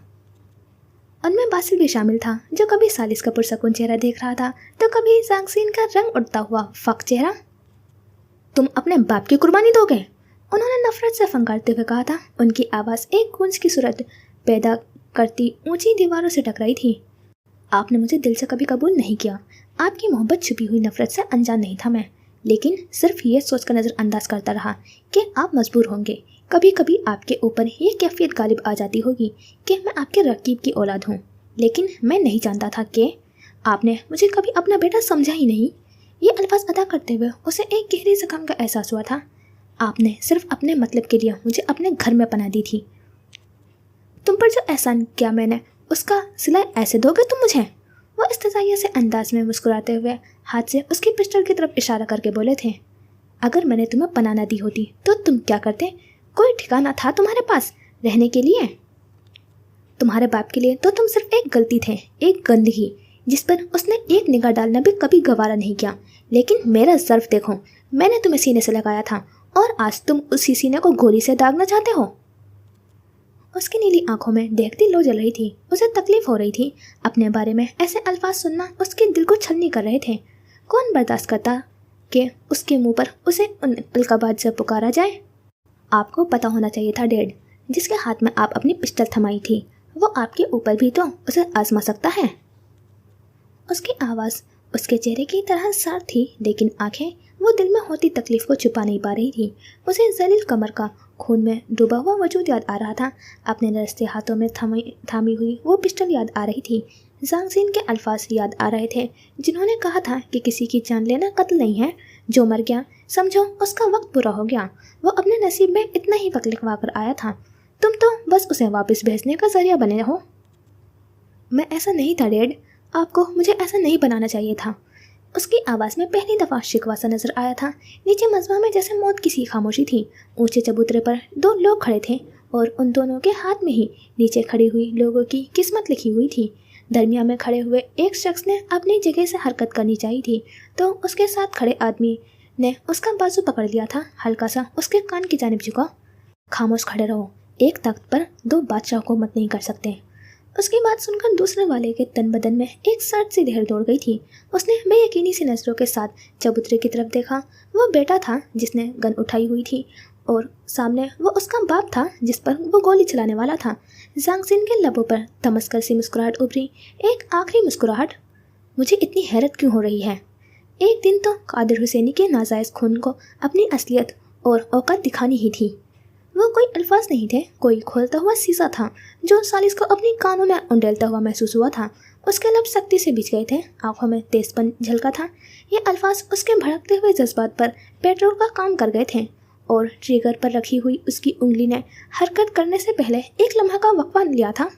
A: उनमें बासिल भी शामिल था, जो कभी सालिस का पुरसकून चेहरा देख रहा था तो कभी जांग सिन का रंग उड़ता हुआ फक चेहरा। तुम अपने बाप की कुर्बानी दोगे? उन्होंने नफरत से फंकारते हुए कहा था। उनकी आवाज़ एक गूंज की सूरत पैदा करती ऊंची दीवारों से टकराई थी। आपने मुझे दिल से कभी कबूल नहीं किया। आपकी मोहब्बत छुपी हुई नफरत से अनजान नहीं था मैं, लेकिन सिर्फ ये सोचकर नज़रअंदाज करता रहा कि आप मजबूर होंगे। कभी कभी आपके ऊपर ये कैफियत गालिब आ जाती होगी कि मैं आपके रकीब की औलाद हूँ, लेकिन मैं नहीं जानता था कि आपने मुझे कभी अपना बेटा समझा ही नहीं। ये अल्फाज अदा करते हुए उसे एक गहरी ज़ख्म का एहसास हुआ था। आपने सिर्फ अपने मतलब के लिए मुझे अपने घर में पनाह दी थी। तुम पर जो एहसान किया मैंने, उसका सिला ऐसे दोगे तुम मुझे? वो इस्तेज़ाइया से अंदाज में मुस्कुराते हुए हाथ से उसकी पिस्टल की तरफ इशारा करके बोले थे। अगर मैंने तुम्हें पनाह न दी होती तो तुम क्या करते? कोई ठिकाना था तुम्हारे पास रहने के लिए? तुम्हारे बाप के लिए तो तुम सिर्फ एक गलती थे, एक गंदगी जिस पर उसने एक निगाह डालना भी कभी गवारा नहीं किया। लेकिन मेरा ज़र्फ देखो, मैंने तुम्हें सीने से लगाया था और आज तुम उसी सीने को गोली से दागना चाहते हो। उसकी नीली आंखों में देखती लो जल रही थी। उसे तकलीफ हो रही थी। अपने बारे में ऐसे अल्फाज सुनना उसके दिल को छलनी कर रहे थे। कौन बर्दाश्त करता कि उसके मुंह पर उसे उन अलकाबात से पुकारा जाए? आपको पता होना चाहिए था डैड, जिसके हाथ में आप अपनी पिस्टल थमाई थी, वो आपके ऊपर भी तो उसे आजमा सकता है। उसकी आवाज़ उसके चेहरे की तरह साफ थी, लेकिन आंखें वो दिल में होती तकलीफ को छुपा नहीं पा रही थी। उसे जलील कमर का खून में डूबा हुआ वजूद याद आ रहा था। अपने लरसते हाथों में थामी हुई वो पिस्टल याद आ रही थी। जांग सिन के अल्फाज याद आ रहे थे, जिन्होंने कहा था कि किसी की जान लेना कत्ल नहीं है। जो मर गया समझो उसका वक्त पूरा हो गया। वो अपने नसीब में इतना ही वक्त लिखवा कर आया था। तुम तो बस उसे वापस भेजने का जरिया बने हो। मैं ऐसा नहीं था डैड, आपको मुझे ऐसा नहीं बनाना चाहिए था। उसकी आवाज़ में पहली दफ़ा शिकवा सा नजर आया था। नीचे मजमा में जैसे मौत की सी खामोशी थी। ऊंचे चबूतरे पर दो लोग खड़े थे और उन दोनों के हाथ में ही नीचे खड़ी हुई लोगों की किस्मत लिखी हुई थी। दरमियान में खड़े हुए एक शख्स ने अपनी जगह से हरकत करनी चाहिए थी, तो उसके साथ खड़े आदमी ने उसका बाजू पकड़ लिया था, हल्का सा उसके कान की जानिब झुका। खामोश खड़े रहो, एक तख्त पर दो बादशाह हुकूमत नहीं कर सकते। उसकी बात सुनकर दूसरे वाले के तन बदन में एक सर्द सी लहर दौड़ गई थी। उसने बेयकीनी सी नज़रों के साथ चबूतरे की तरफ देखा। वो बेटा था जिसने गन उठाई हुई थी और सामने वो उसका बाप था जिस पर वो गोली चलाने वाला था। जांग सिन के लबों पर तमस्कर सी मुस्कुराहट उभरी, एक आखिरी मुस्कुराहट। मुझे इतनी हैरत क्यों हो रही है? एक दिन तो कादिर हुसैनी के नाजायज़ खून को अपनी असलियत और औकात दिखानी ही थी। वो कोई अल्फाज नहीं थे, कोई खोलता हुआ शीशा था जो सालिस को अपनी कानों में उंडेलता हुआ महसूस हुआ था। उसके लब सख्ती से बिछ गए थे, आंखों में तेजपन झलका था। ये अल्फाज उसके भड़कते हुए जज्बात पर पेट्रोल का काम कर गए थे और ट्रिगर पर रखी हुई उसकी उंगली ने हरकत करने से पहले एक लम्हा का वक्फा लिया था।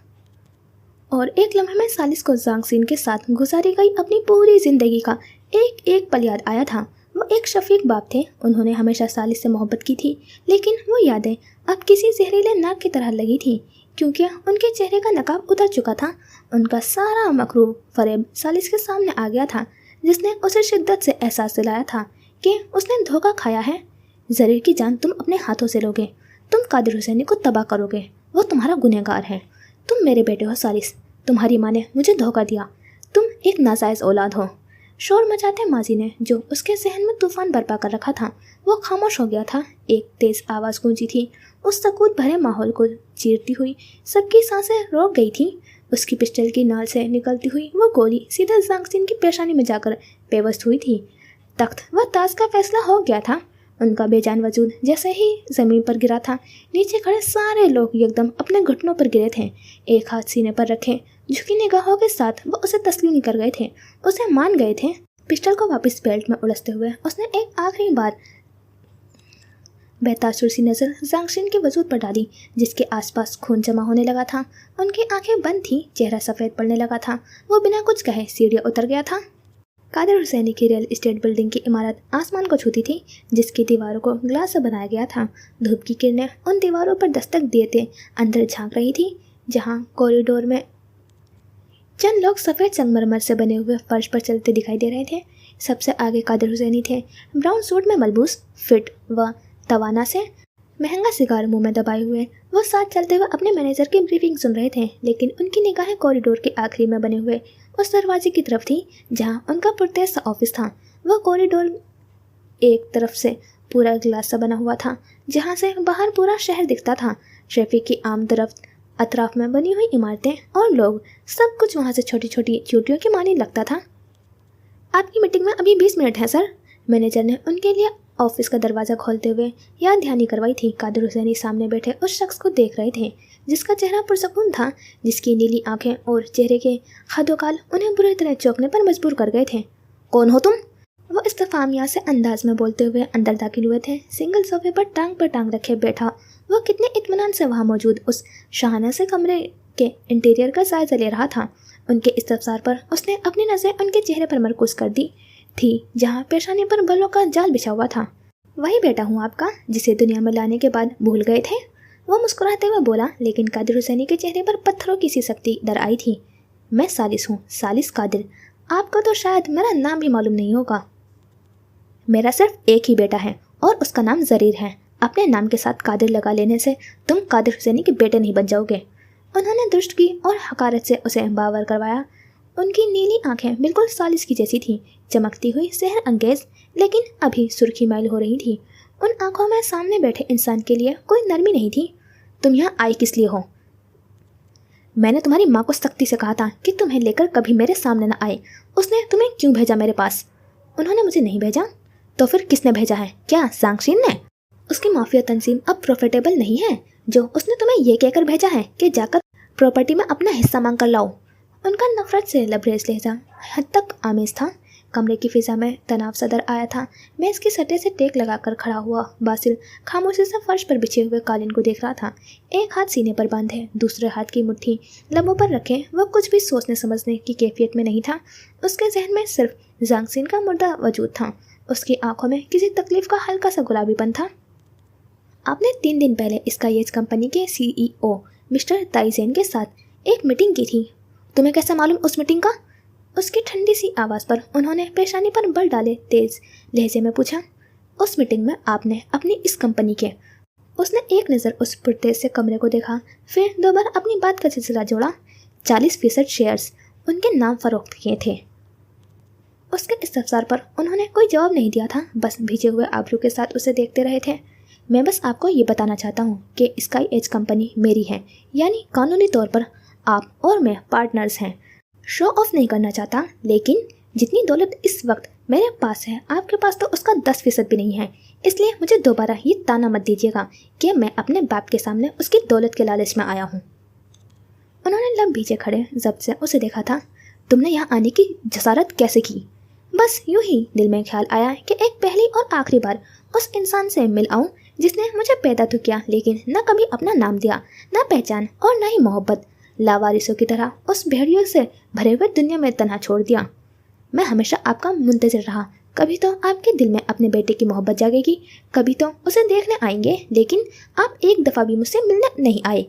A: और एक लम्हे में सालिस को जांग सीन के साथ गुजारी गई अपनी पूरी जिंदगी का एक एक पल याद आया था। वो एक शफीक बाप थे, उन्होंने हमेशा सालिस से मोहब्बत की थी, लेकिन वो यादें अब किसी जहरीले नाग की तरह लगी थी, क्योंकि उनके चेहरे का नकाब उतर चुका था। उनका सारा मकरूब फरेब सालिस के सामने आ गया था, जिसने उसे शिद्दत से एहसास दिलाया था कि उसने धोखा खाया है। ज़रीर की जान तुम अपने हाथों से लोगे, तुम कादिर हुसैनी को तबाह करोगे, वो तुम्हारा गुनहगार है। तुम मेरे बेटे हो सालिस, तुम्हारी माँ ने मुझे धोखा दिया, तुम एक नाजायज़ औलाद हो। शोर मचाते माजी ने जो उसके जहन में तूफान बर्पा कर रखा था वो खामोश हो गया था। एक तेज़ आवाज़ गूंजी थी, उस सकूत भरे माहौल को चीरती हुई सबकी सांसें रोक गई थी। उसकी पिस्टल की नाल से निकलती हुई वो गोली सीधे जांग सीन की पेशानी में जाकर पेवस्त हुई थी। तख्त व ताज का फैसला हो गया था। उनका बेजान वजूद जैसे ही ज़मीन पर गिरा था, नीचे खड़े सारे लोग एकदम अपने घुटनों पर गिरे थे। एक हाथ सीने पर रखे झुकी निगाहों के साथ वो उसे तस्लीम कर गए थे, उसे मान गए थे। पिस्टल को वापस बेल्ट में उलझते हुए उसने एक आखिरी बार बेतासुर सी नज़र जांगशिन के वजूद पर डाली, जिसके आसपास खून जमा होने लगा था। उनकी आंखें बंद थीं, चेहरा सफ़ेद पड़ने लगा था। वो बिना कुछ कहे सीढ़ियाँ उतर गया था। कादिर हुसैनी की रियल एस्टेट बिल्डिंग की इमारत आसमान को छूती थी, जिसकी दीवारों को ग्लास से बनाया गया था। धूप की किरणें उन दीवारों पर दस्तक दिए अंदर झांक रही थी, जहाँ कॉरिडोर में चंद लोग सफ़ेद संगमरमर से बने हुए फर्श पर चलते दिखाई दे रहे थे। सबसे आगे कादिर हुसैनी थे, ब्राउन सूट में मलबूस, फिट व तवाना से महंगा सिगार मुंह में दबाए हुए। वो साथ चलते हुए अपने मैनेजर की ब्रीफिंग सुन रहे थे, लेकिन उनकी निगाहें कॉरिडोर के आखिरी में बने हुए उस दरवाजे की तरफ थी जहां उनका पुरतेज सा ऑफिस था। वह कॉरिडोर एक तरफ से पूरा ग्लास सा बना हुआ था, जहां से बाहर पूरा शहर दिखता था। ट्रैफिक की आम तरफ अतराफ में बनी हुई इमारतें और लोग, सब कुछ वहां से छोटी छोटी चोटियों की मानी लगता था। आपकी मीटिंग में अभी 20 मिनट है सर, मैनेजर ने उनके लिए ऑफिस का दरवाज़ा खोलते हुए याद दहानी करवाई थी। कादिर हुसैनी सामने बैठे उस शख्स को देख रहे थे, जिसका चेहरा पुरसकून था, जिसकी नीली आंखें और चेहरे के खदोकाल उन्हें बुरी तरह चौंकने पर मजबूर कर गए थे। कौन हो तुम? वो इस्तफामिया से अंदाज में बोलते हुए अंदर दाखिल हुए थे। सिंगल सोफे पर टांग रखे बैठा वो कितने इत्मीनान से वहाँ मौजूद उस शाहाना से कमरे के इंटीरियर का जायजा ले रहा था। उनके इस्तफसार पर उसने अपनी नज़रें उनके चेहरे पर मरकूज कर दी थी, जहाँ पेशानी पर बलों का जाल बिछा हुआ था। वही बेटा हूँ आपका, जिसे दुनिया में लाने के बाद भूल गए थे, वो मुस्कुराते हुए बोला, लेकिन कादिर हुसैनी के चेहरे पर पत्थरों की सी सख्ती दर आई थी। मैं सालिस हूँ, सालिस कादिर। आपको तो शायद मेरा नाम भी मालूम नहीं होगा। मेरा सिर्फ एक ही बेटा है और उसका नाम ज़रीर है। अपने नाम के साथ कादिर लगा लेने से तुम कादिर हुसैनी के बेटे नहीं बन जाओगे। उन्होंने दुष्ट की और हकारत से उसे बावर करवाया। उनकी नीली आंखें बिल्कुल सालिस की जैसी थीं, चमकती हुई, सेहर अंगेज, लेकिन अभी सुर्खी मैल हो रही थी। उन आंखों में सामने बैठे इंसान के लिए कोई नरमी नहीं थी। तुम यहाँ आई किस लिए हो? मैंने तुम्हारी माँ को सख्ती से कहा था कि तुम्हें लेकर कभी मेरे सामने न आए। उसने तुम्हें क्यों भेजा मेरे पास? उन्होंने मुझे नहीं भेजा। तो फिर किसने भेजा है? क्या जांगशिन ने? उसकी माफिया तंजीम अब प्रॉफिटेबल नहीं है, जो उसने तुम्हें ये कहकर भेजा है कि जाकर प्रॉपर्टी में अपना हिस्सा मांग कर लाओ। उनका नफरत से लबरेज लहजा हद तक आमेज था। कमरे की फिजा में तनाव सदर आया था। मेज की सटे से टेक लगाकर खड़ा हुआ बासिल खामोशी से फर्श पर बिछे हुए कालीन को देख रहा था। एक हाथ सीने पर बांधे, दूसरे हाथ की मुट्ठी लबों पर रखे, वह कुछ भी सोचने समझने की कैफियत में नहीं था। उसके जहन में सिर्फ जांगशिन का मुर्दा वजूद था। उसकी आंखों में किसी तकलीफ का हल्का सा गुलाबीपन था। आपने 3 दिन पहले स्काईएज कंपनी के CEO मिस्टर ताइजेन के साथ एक मीटिंग की थी। तुम्हें कैसे मालूम उस मीटिंग का? उसकी ठंडी सी आवाज़ पर उन्होंने पेशानी पर बल डाले तेज लहजे में पूछा। उस मीटिंग में आपने अपनी इस कंपनी के। उसने एक नज़र उस पुरतेज से कमरे को देखा, फिर दोबारा अपनी बात का सिलसिला जोड़ा। 40% शेयर्स उनके नाम फरोख्त किए थे। उसके इस्तफसार पर उन्होंने कोई जवाब नहीं दिया था, बस भीजे हुए आबरू के साथ उसे देखते रहे थे। मैं बस आपको ये बताना चाहता हूँ कि स्काईएज कंपनी मेरी है, यानी कानूनी तौर पर आप और मैं पार्टनर्स हैं। शो ऑफ नहीं करना चाहता, लेकिन जितनी दौलत इस वक्त मेरे पास है, आपके पास तो उसका 10% भी नहीं है। इसलिए मुझे दोबारा ये ताना मत दीजिएगा कि मैं अपने बाप के सामने उसकी दौलत के लालच में आया हूँ। उन्होंने लब भीजे खड़े जब्त से उसे देखा था। तुमने यहाँ आने की जसारत कैसे की? बस यूं ही दिल में ख्याल आया कि एक पहली और आखिरी बार उस इंसान से मिल आऊं जिसने मुझे पैदा तो किया लेकिन न कभी अपना नाम दिया, न पहचान और न ही मोहब्बत। लावारिसों की तरह उस भेड़ियों से भरे हुए दुनिया में तन्हा छोड़ दिया। मैं हमेशा आपका मुंतज़िर रहा। कभी तो आपके दिल में अपने बेटे की मोहब्बत जागेगी, कभी तो उसे देखने आएंगे, लेकिन आप एक दफ़ा भी मुझसे मिलने नहीं आए।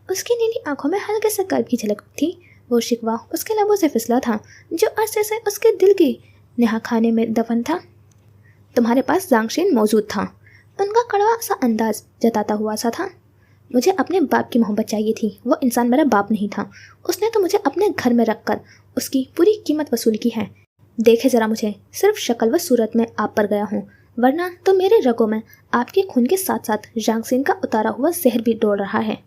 A: उसकी नीली आंखों में हल्के से कर्ब की झलक थी। वो शिकवा उसके लबों से फिसला था जो अरसे से उसके दिल की नेहा खाने में दफन था। तुम्हारे पास जांगशिन मौजूद था, उनका कड़वा सा अंदाज जताता हुआ सा था। मुझे अपने बाप की मोहब्बत चाहिए थी। वो इंसान मेरा बाप नहीं था। उसने तो मुझे अपने घर में रखकर उसकी पूरी कीमत वसूल की है। देखे ज़रा मुझे, सिर्फ शक्ल व सूरत में आप पर गया हूँ, वरना तो मेरे रगों में आपके खून के साथ साथ जांगशिन का उतारा हुआ जहर भी दौड़ रहा है।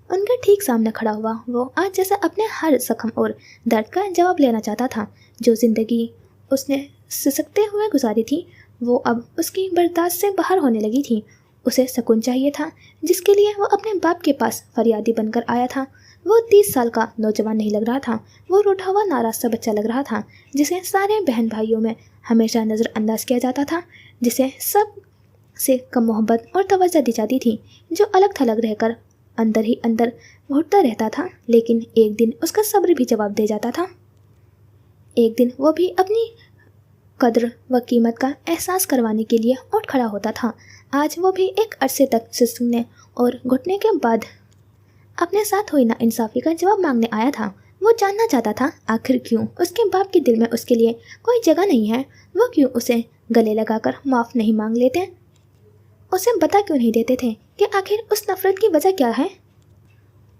A: उनके ठीक सामने खड़ा हुआ वो आज जैसे अपने हर जख्म और दर्द का जवाब लेना चाहता था। जो ज़िंदगी उसने सिसकते हुए गुजारी थी वो अब उसकी बर्दाश्त से बाहर होने लगी थी। उसे सुकून चाहिए था जिसके लिए वो अपने बाप के पास फरियादी बनकर आया था। वो 30 साल का नौजवान नहीं लग रहा था। वो रूठा हुआ नाराज सा बच्चा लग रहा था जिसे सारे बहन भाइयों में हमेशा नज़रअंदाज किया जाता था, जिसे सब से कम मोहब्बत और तवज्जो दी जाती थी, जो अलग थलग रहकर अंदर ही अंदर घुटता रहता था। लेकिन एक दिन उसका सब्र भी जवाब दे जाता था। एक दिन वो भी अपनी कद्र व कीमत का एहसास करवाने के लिए उठ खड़ा होता था। आज वो भी एक अरसे तक सिसकने और घुटने के बाद अपने साथ हुई नाइंसाफ़ी का जवाब मांगने आया था। वो जानना चाहता था आखिर क्यों उसके बाप के दिल में उसके लिए कोई जगह नहीं है। वो क्यों उसे गले लगाकर माफ़ नहीं मांग लेते, उसे बता क्यों नहीं देते थे कि आखिर उस नफ़रत की वजह क्या है।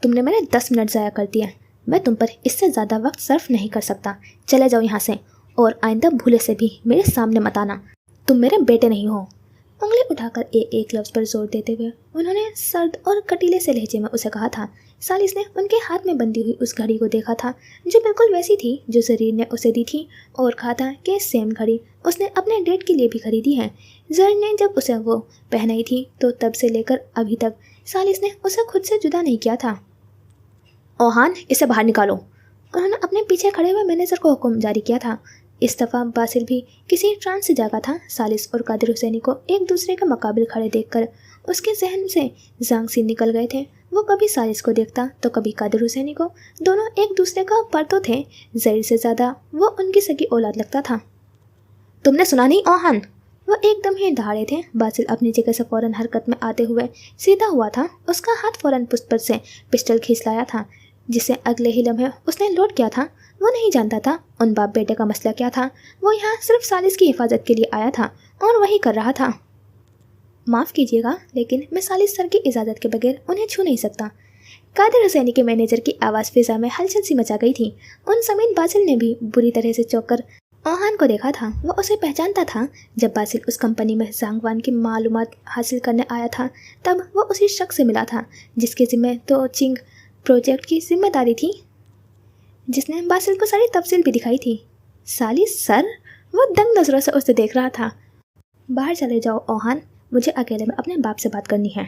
A: तुमने मेरे 10 मिनट ज़ाया कर दिया। मैं तुम पर इससे ज़्यादा वक्त सर्फ नहीं कर सकता। चले जाओ यहाँ से और आइंदा भूले से भी मेरे सामने मत आना। तुम मेरे बेटे नहीं हो। उंगली उठाकर एक एक लफ्ज़ पर जोर देते हुए उन्होंने सर्द और कटीले से लहजे में उसे कहा था। सालिस ने उनके हाथ में बंधी हुई उस घड़ी को देखा था जो बिल्कुल वैसी थी जो ज़रीर ने उसे दी थी, और कहा था कि सेम घड़ी उसने अपने डेट के लिए भी खरीदी है। ज़र ने जब उसे वो पहनाई थी तो तब से लेकर अभी तक सालिस ने उसे खुद से जुदा नहीं किया था। ओहान, इसे बाहर निकालो। उन्होंने अपने पीछे खड़े हुए मैनेजर को हुक्म जारी किया था। इस दफ़ा बासिल भी किसी ट्रांस से जागा था। सालिस और कादिर हुसैनी को एक दूसरे के मुकाबिल खड़े देखकर उसके जहन से जांगशिन निकल गए थे। वो कभी सालिस को देखता तो कभी कादिर हुसैनी को। दोनों एक दूसरे का परतो थे। ज़रीर से ज़्यादा वो उनकी सगी औलाद लगता था। तुमने सुना नहीं ओहान? वो एकदम ही दहाड़े थे। बासिल अपनी जगह से फ़ौरन हरकत में आते हुए सीधा हुआ था। उसका हाथ फ़ौरन पुष्ट पर से पिस्टल खींच लाया था जिसे अगले ही लम्हे उसने लोड किया था। वो नहीं जानता था उन बाप बेटे का मसला क्या था। वो यहाँ सिर्फ सालिस की हिफाजत के लिए आया था और वही कर रहा था। माफ़ कीजिएगा, लेकिन मैं सालिस सर की इजाज़त के बगैर उन्हें छू नहीं सकता। कादिर हुसैनी के मैनेजर की आवाज़ फिज़ा में हलचल सी मचा गई थी। उन समेत बासिल ने भी बुरी तरह से चौंक कर ओहान को देखा था। वो उसे पहचानता था। जब बासिल उस कंपनी में जांगवान की मालूमात हासिल करने आया था तब वो उसी शख्स से मिला था जिसके ज़िम्मे तो चिंग प्रोजेक्ट की जिम्मेदारी थी, जिसने बासिल को सारी तफसील भी दिखाई थी। सालिस सर? वो दंग नज़रों से उसे देख रहा था। बाहर चले जाओ ओहान, मुझे अकेले में अपने बाप से बात करनी है।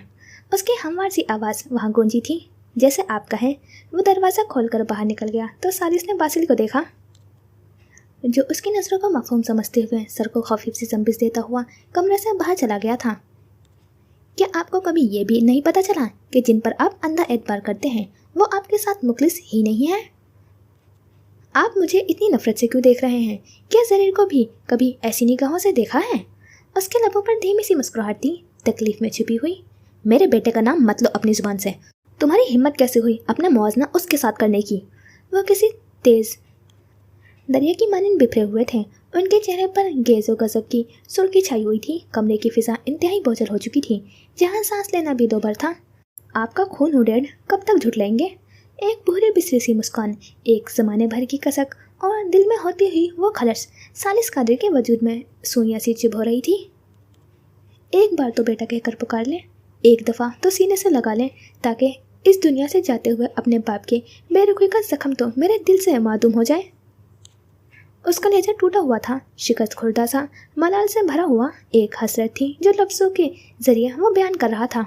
A: उसकी हमवार सी आवाज़ वहाँ गूंजी थी। जैसे आप कहें। वो दरवाज़ा खोलकर बाहर निकल गया तो सालिस ने बासिल को देखा जो उसकी नज़रों को मफहूम समझते हुए सर को खफीफ सी जंबिश देता हुआ कमरे से बाहर चला गया था। क्या आपको कभी ये भी नहीं पता चला कि जिन पर आप अंधा एतबार करते हैं वो आपके साथ मुखलिस ही नहीं है? आप मुझे इतनी नफरत से क्यों देख रहे हैं? क्या ज़रीर को भी कभी ऐसी निगाहों से देखा है? उसके लबों पर धीमी सी मुस्कुराहट थी, तकलीफ में छिपी हुई। मेरे बेटे का नाम मत लो अपनी ज़ुबान से। तुम्हारी हिम्मत कैसे हुई अपना मुआवजा उसके साथ करने की? वो किसी तेज़ दरिया की मानंद बिखरे हुए थे। उनके चेहरे पर गेज़ो गज़ब की सुर्खी छाई हुई थी। कमरे की फिजा इंतहाई बोझल हो चुकी थी, जहाँ सांस लेना भी दोबर था। आपका खून उड़ेड़ कब तक झुट लेंगे? एक भूरी बिसरी सी मुस्कान, एक ज़माने भर की कसक और दिल में होती हुई वो खलस सालिस कादिर के वजूद में सुइयां सी चुभ हो रही थी। एक बार तो बेटा कहकर पुकार लें, एक दफ़ा तो सीने से लगा लें, ताकि इस दुनिया से जाते हुए अपने बाप के बेरुखी का जख्म तो मेरे दिल से मादूम हो जाए। उसका लहजा टूटा हुआ था, शिकस्त खुर्दा सा, मलाल से भरा हुआ। एक हसरत थी जो लफ्ज़ों के ज़रिए वो बयान कर रहा था।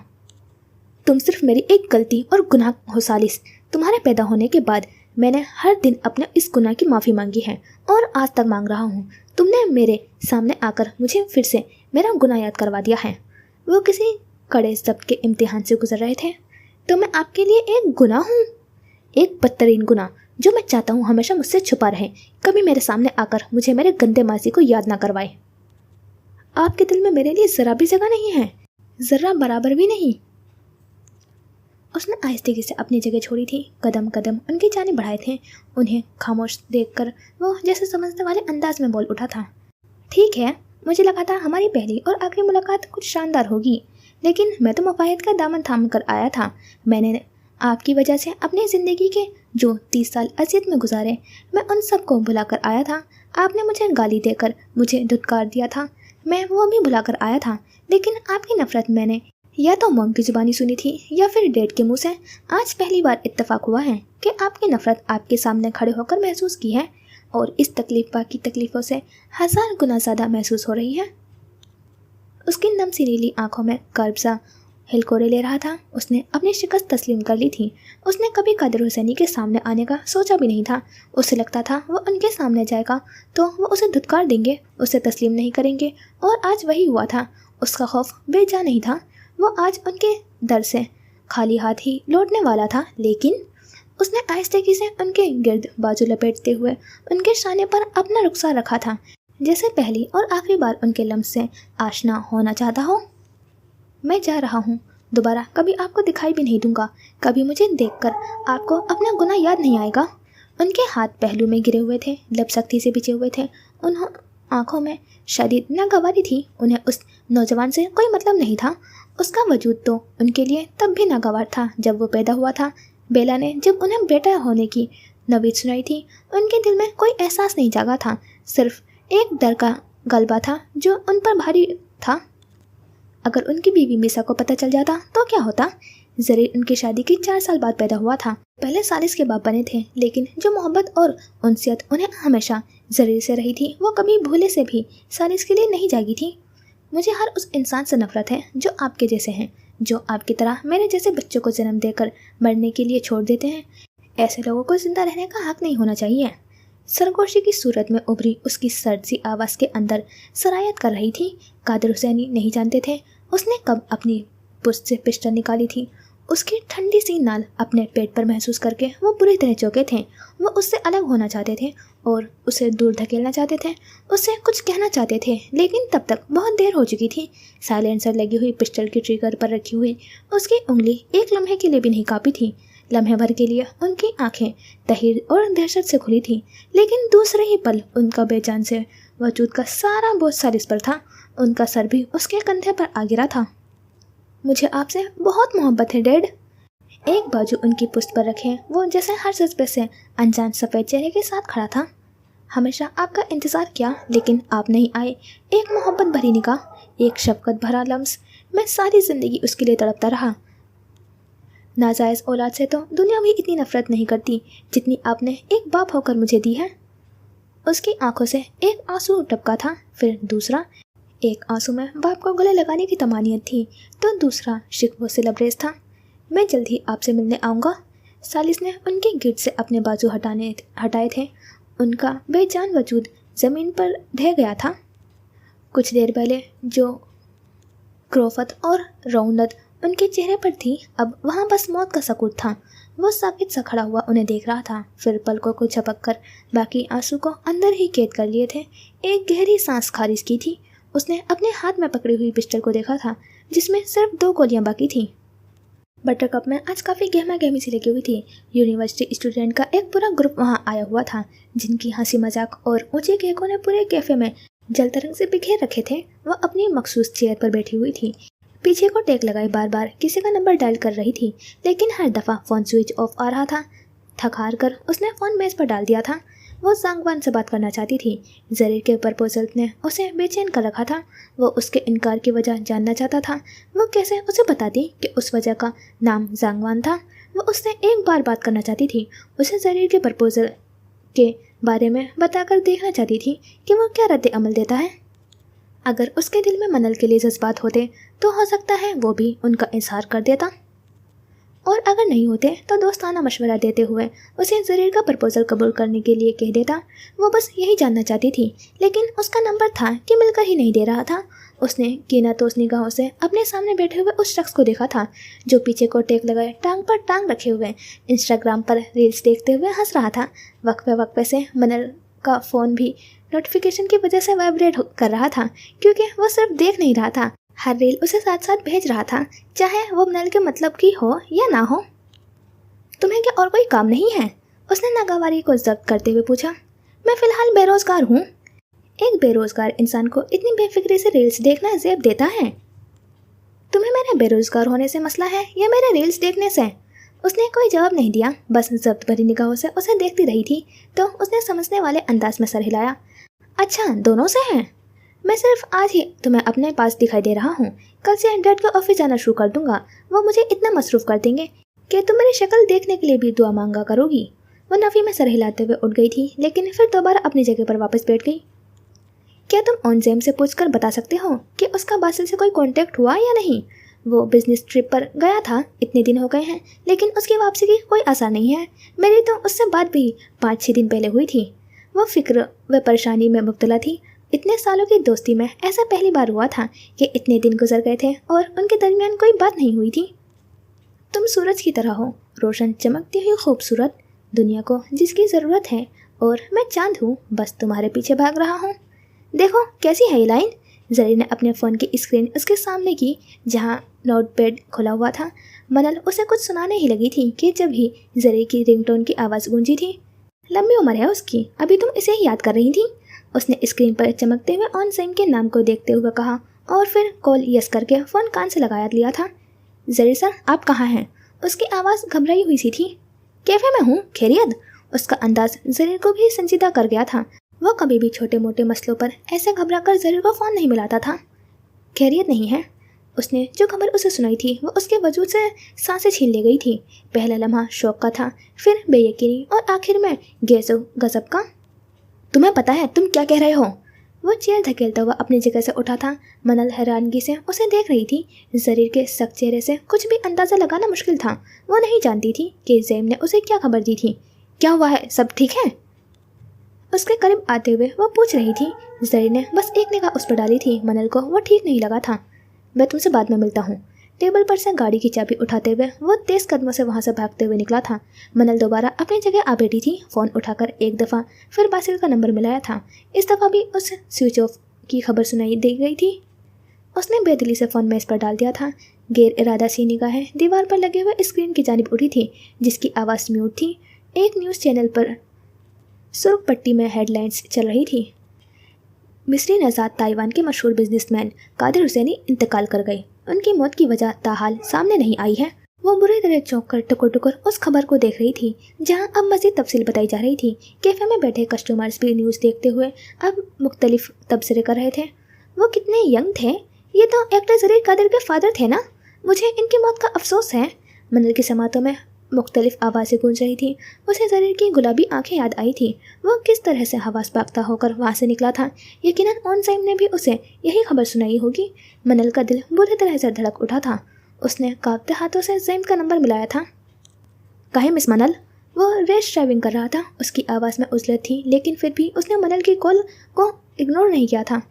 A: तुम सिर्फ मेरी एक गलती और गुनाह हो सालिस। तुम्हारे पैदा होने के बाद میں نے ہر دن اپنے اس گناہ کی معافی مانگی ہے اور آج تک مانگ رہا ہوں. تم نے میرے سامنے آ کر مجھے پھر سے میرا گناہ یاد کروا دیا ہے. وہ کسی کڑے ضبط کے امتحان سے گزر رہے تھے. تو میں آپ کے لیے ایک گناہ ہوں، ایک بدترین گناہ جو میں چاہتا ہوں ہمیشہ مجھ سے چھپا رہے، کبھی میرے سامنے آ کر مجھے میرے گندے ماضی کو یاد نہ کروائے. آپ کے دل میں میرے لیے ذرا بھی جگہ نہیں ہے، ذرا برابر بھی نہیں. اس نے آہستگی سے اپنی جگہ چھوڑی تھی، قدم قدم ان کی جانب بڑھائے تھے. انہیں خاموش دیکھ کر وہ جیسے سمجھنے والے انداز میں بول اٹھا تھا. ٹھیک ہے، مجھے لگا تھا ہماری پہلی اور آخری ملاقات کچھ شاندار ہوگی، لیکن میں تو مفاہمت کا دامن تھام کر آیا تھا. میں نے آپ کی وجہ سے اپنی زندگی کے جو 30 سال اذیت میں گزارے، میں ان سب کو بھلا کر آیا تھا. آپ نے مجھے گالی دے کر مجھے دھتکار دیا تھا، میں وہ بھی بھلا کر آیا تھا. لیکن آپ کی نفرت میں نے یا تو موم کی زبانی سنی تھی یا پھر ڈیڈ کے منہ سے. آج پہلی بار اتفاق ہوا ہے کہ آپ کی نفرت آپ کے سامنے کھڑے ہو کر محسوس کی ہے، اور اس تکلیف باقی تکلیفوں سے 1000 گنا زیادہ محسوس ہو رہی ہے. اس کی نم سی نیلی آنکھوں میں کرب سا ہلکورے لے رہا تھا. اس نے اپنی شکست تسلیم کر لی تھی. اس نے کبھی قادر حسینی کے سامنے آنے کا سوچا بھی نہیں تھا. اسے لگتا تھا وہ ان کے سامنے جائے گا تو وہ اسے دھتکار دیں گے، اسے تسلیم نہیں کریں گے، اور آج وہی ہوا تھا. اس کا خوف بے جا نہیں تھا. وہ آج ان کے در سے خالی ہاتھ ہی لوٹنے والا تھا. لیکن اس نے آہستگی سے ان کے گرد بازو لپیٹتے ہوئے ان کے شانے پر اپنا رخسار رکھا تھا، جیسے پہلی اور آخری بار ان کے لمس سے آشنا ہونا چاہتا ہو. میں جا رہا ہوں، دوبارہ کبھی آپ کو دکھائی بھی نہیں دوں گا. کبھی مجھے دیکھ کر آپ کو اپنا گناہ یاد نہیں آئے گا. ان کے ہاتھ پہلو میں گرے ہوئے تھے، لب سختی سے بچے ہوئے تھے. انہوں آنکھوں میں شدید ناگواری تھی. انہیں اس نوجوان سے کوئی مطلب نہیں تھا. اس کا وجود تو ان کے لیے تب بھی ناگوار تھا جب وہ پیدا ہوا تھا. بیلا نے جب انہیں بیٹا ہونے کی نوید سنائی تھی، ان کے دل میں کوئی احساس نہیں جاگا تھا، صرف ایک ڈر کا غلبہ تھا جو ان پر بھاری تھا. اگر ان کی بیوی میسا کو پتہ چل جاتا تو کیا ہوتا؟ زریر ان کی شادی کی 4 سال بعد پیدا ہوا تھا. پہلے سالس کے باپ بنے تھے، لیکن جو محبت اور انسیت انہیں ہمیشہ زریر سے رہی تھی، وہ کبھی بھولے سے بھی سالس کے لیے نہیں جاگی تھی. مجھے ہر اس انسان سے نفرت ہے جو آپ کے جیسے ہیں، جو آپ کی طرح میرے جیسے بچوں کو جنم دے کر مرنے کے لیے چھوڑ دیتے ہیں. ایسے لوگوں کو زندہ رہنے کا حق نہیں ہونا چاہیے. سرگوشی کی صورت میں ابھری اس کی سرد سی آواز کے اندر سرایت کر رہی تھی. قادر حسینی نہیں جانتے تھے اس نے کب اپنی پشت سے پسٹل نکالی تھی. اس کی ٹھنڈی سی نال اپنے پیٹ پر محسوس کر کے وہ بری طرح چونکے تھے. وہ اس سے الگ ہونا چاہتے تھے اور اسے دور دھکیلنا چاہتے تھے، اس سے کچھ کہنا چاہتے تھے، لیکن تب تک بہت دیر ہو چکی تھی. سائلنسر لگی ہوئی پسٹل کی ٹریگر پر رکھی ہوئی اس کی انگلی ایک لمحے کے لیے بھی نہیں کانپی تھی. لمحے بھر کے لیے ان کی آنکھیں تحیر اور دہشت سے کھلی تھیں، لیکن دوسرے ہی پل ان کا بے جان سے وجود کا سارا بوجھ سالس پر تھا. ان کا سر بھی اس کے کندھے پر آ گرا تھا. مجھے آپ سے بہت محبت ہے ڈیڈ. ایک بازو ان کی پشت پر رکھے وہ جیسے ہر جذبے سے انجان سفید چہرے کے ساتھ کھڑا تھا. ہمیشہ آپ کا انتظار کیا، لیکن آپ نہیں آئے. ایک محبت بھری نگاہ، ایک شفقت بھرا لمس. میں ساری زندگی اس کے لیے تڑپتا رہا. ناجائز اولاد سے تو دنیا بھی اتنی نفرت نہیں کرتی جتنی آپ نے ایک باپ ہو کر مجھے دی ہے. اس کی آنکھوں سے ایک آنسو ٹپکا تھا، پھر دوسرا. ایک آنسو میں باپ کو گلے لگانے کی تمانیت تھی تو دوسرا شکوہ سے لبریز تھا. میں جلد ہی آپ سے ملنے آؤں گا. سالس نے ان کے گرد سے اپنے بازو ہٹائے تھے. ان کا بے جان وجود زمین پر ڈھہ گیا تھا. کچھ دیر پہلے جو کروفت اور رونت ان کے چہرے پر تھی، اب وہاں بس موت کا سکوت تھا. وہ ثابت سا کھڑا ہوا انہیں دیکھ رہا تھا، پھر پلکوں کو جھپک کر باقی آنسو کو اندر ہی قید کر لیے تھے. ایک گہری سانس خارج کی تھی. اس نے اپنے ہاتھ میں پکڑی ہوئی پسٹل کو دیکھا تھا جس میں صرف 2 گولیاں باقی تھیں. بٹر کپ میں آج کافی گہما گہمی سی لگی ہوئی تھی. یونیورسٹی اسٹوڈنٹ کا ایک پورا گروپ وہاں آیا ہوا تھا، جن کی ہنسی مذاق اور اونچے کیکوں نے پورے کیفے میں جل ترنگ سے بکھیر رکھے تھے. وہ اپنی مخصوص چیئر پر بیٹھی ہوئی تھی، پیچھے کو ٹیک لگائے بار بار کسی کا نمبر ڈائل کر رہی تھی، لیکن ہر دفعہ فون سوئچ آف آ رہا تھا. تھک ہار کر اس نے فون میز پر ڈال دیا تھا. وہ زانگوان سے بات کرنا چاہتی تھی. زریر کے پرپوزل نے اسے بے چین کر رکھا تھا. وہ اس کے انکار کی وجہ جاننا چاہتا تھا. وہ کیسے اسے بتاتی کہ اس وجہ کا نام زانگوان تھا. وہ اس سے ایک بار بات کرنا چاہتی تھی. اسے زریر کے پرپوزل کے بارے میں بتا کر دیکھنا چاہتی تھی کہ وہ کیا رد عمل دیتا ہے. اگر اس کے دل میں منل کے لیے جذبات ہوتے تو ہو سکتا ہے وہ بھی ان کا اظہار کر دیتا. और अगर नहीं होते तो दोस्ताना मशवरा देते हुए उसे ज़रीर का प्रपोजल कबूल करने के लिए कह देता। वो बस यही जानना चाहती थी, लेकिन उसका नंबर था कि मिलकर ही नहीं दे रहा था। उसने कीना तो निगाहों से अपने सामने बैठे हुए उस शख्स को देखा था जो पीछे को टेक लगाए टांग पर टांग रखे हुए इंस्टाग्राम पर रील्स देखते हुए हंस रहा था। वक्फे वक्फे से मनल का फ़ोन भी नोटिफिकेशन की वजह से वाइब्रेट कर रहा था, क्योंकि वो सिर्फ देख नहीं रहा था, हर रील उसे साथ साथ भेज रहा था, चाहे वो मनल के मतलब की हो या ना हो। तुम्हें क्या और कोई काम नहीं है? उसने नागवारी को जब्त करते हुए पूछा। मैं फ़िलहाल बेरोज़गार हूँ। एक बेरोज़गार इंसान को इतनी बेफिक्री से रील्स देखना ज़ेब देता है? तुम्हें मेरे बेरोज़गार होने से मसला है या मेरे रील्स देखने से? उसने कोई जवाब नहीं दिया, बस जब्त भरी निगाहों से उसे देखती रही थी। तो उसने समझने वाले अंदाज में सर हिलाया। अच्छा, दोनों से हैं? मैं सिर्फ आज ही तुम्हें अपने पास दिखाई दे रहा हूँ। कल से डैड के ऑफिस जाना शुरू कर दूंगा। वो मुझे इतना मसरूफ़ कर देंगे कि तुम मेरी शक्ल देखने के लिए भी दुआ मांगा करोगी। वो नफ़ी में सर हिलाते हुए उठ गई थी, लेकिन फिर दोबारा अपनी जगह पर वापस बैठ गई। क्या तुम ऑनजेम से पूछकर बता सकते हो कि उसका बासिल से कोई कांटेक्ट हुआ या नहीं? वो बिजनेस ट्रिप पर गया था, इतने दिन हो गए हैं, लेकिन उसकी वापसी की कोई आसार नहीं है। मेरी तो उससे बात भी 5-6 दिन पहले हुई थी। वो फिक्र व परेशानी में मुब्तला थी। इतने सालों की दोस्ती में ऐसा पहली बार हुआ था कि इतने दिन गुजर गए थे और उनके दरमियान कोई बात नहीं हुई थी। तुम सूरज की तरह हो, रोशन चमकती हुई खूबसूरत, दुनिया को जिसकी ज़रूरत है, और मैं चांद हूँ, बस तुम्हारे पीछे भाग रहा हूँ। देखो कैसी है ये लाइन। जरी ने अपने फ़ोन की स्क्रीन उसके सामने की, जहाँ नोटपैड खुला हुआ था। मनल उसे कुछ सुनाने ही लगी थी कि जब ही जरी की रिंगटोन की आवाज़ गूंजी थी। लंबी उम्र है उसकी, अभी तुम इसे ही याद कर रही थी? उसने स्क्रीन पर चमकते हुए ऑन साइन के नाम को देखते हुए कहा, और फिर कॉल यस करके फ़ोन कान से लगाया लिया था। जरी सर, आप कहाँ हैं? उसकी आवाज़ घबराई हुई सी थी। कैफ़े में हूँ, खैरियत? उसका अंदाज जरीर को भी संजीदा कर गया था। वो कभी भी छोटे मोटे मसलों पर ऐसे घबराकर जरीर को फ़ोन नहीं मिलाता था। खैरियत नहीं है? उसने जो खबर उसे सुनाई थी वो उसके वजूद से सांसें छीन ले गई थी। पहला लम्हा शौक का था, फिर बेयकीनी, और आखिर में गैसो गज़ब का। तुम्हें पता है तुम क्या कह रहे हो? वो चेयर धकेलता हुआ अपनी जगह से उठा था। मनल हैरानगी से उसे देख रही थी। जरीर के सख्त चेहरे से कुछ भी अंदाज़ा लगाना मुश्किल था। वो नहीं जानती थी कि ज़ैम ने उसे क्या खबर दी थी। क्या हुआ है, सब ठीक है? उसके करीब आते हुए वो पूछ रही थी। जरीर ने बस एक निगाह उस पर डाली थी। मनल को वो ठीक नहीं लगा था। मैं तुमसे बाद में मिलता हूँ। टेबल पर से गाड़ी की चाबी उठाते हुए वो तेज़ कदमों से वहाँ से भागते हुए निकला था। मनल दोबारा अपनी जगह आ बैठी थी। फ़ोन उठाकर एक दफ़ा फिर बासिल का नंबर मिलाया था। इस दफ़ा भी उस स्विच ऑफ की खबर सुनाई दे गई थी। उसने बेदिली से फ़ोन मेज़ पर डाल दिया था। गैर इरादा सी निगाहें दीवार पर लगे हुए स्क्रीन की जानिब उठी थी, जिसकी आवाज़ म्यूट थी। एक न्यूज़ चैनल पर सुर्ख पट्टी में हेडलाइंस चल रही थी। मिस्री नज़ाद ताइवान के मशहूर बिजनेसमैन कादिर हुसैनी इंतकाल कर गए। उनकी मौत की वजह ताहाल सामने नहीं आई है। वो बुरी तरह चौंक कर टुकर टुकर उस खबर को देख रही थी, जहां अब मज़ीद तफसील बताई जा रही थी। कैफ़े में बैठे कस्टमर्स भी न्यूज़ देखते हुए अब मुख्तलिफ तबसरे कर रहे थे। वो कितने यंग थे! ये तो एक्टर जरीर कादिर के फादर थे ना? मुझे इनकी मौत का अफसोस है। मनल की समातों में मुख्तलिफ आवाज़ें गूंज रही थी। उसे जरीर की गुलाबी आंखें याद आई थी। वो किस तरह से हवास पाकता होकर वहाँ से निकला था। यकीनन ऑन साइम ने भी उसे यही खबर सुनाई होगी। मनल का दिल बुरी तरह से धड़क उठा था। उसने कांपते हाथों से जैम का नंबर मिलाया था। कहे मिस मनल? वो रेस ड्राइविंग कर रहा था। उसकी आवाज़ में उजलत थी, लेकिन फिर भी उसने मनल की कॉल को इग्नोर नहीं किया था।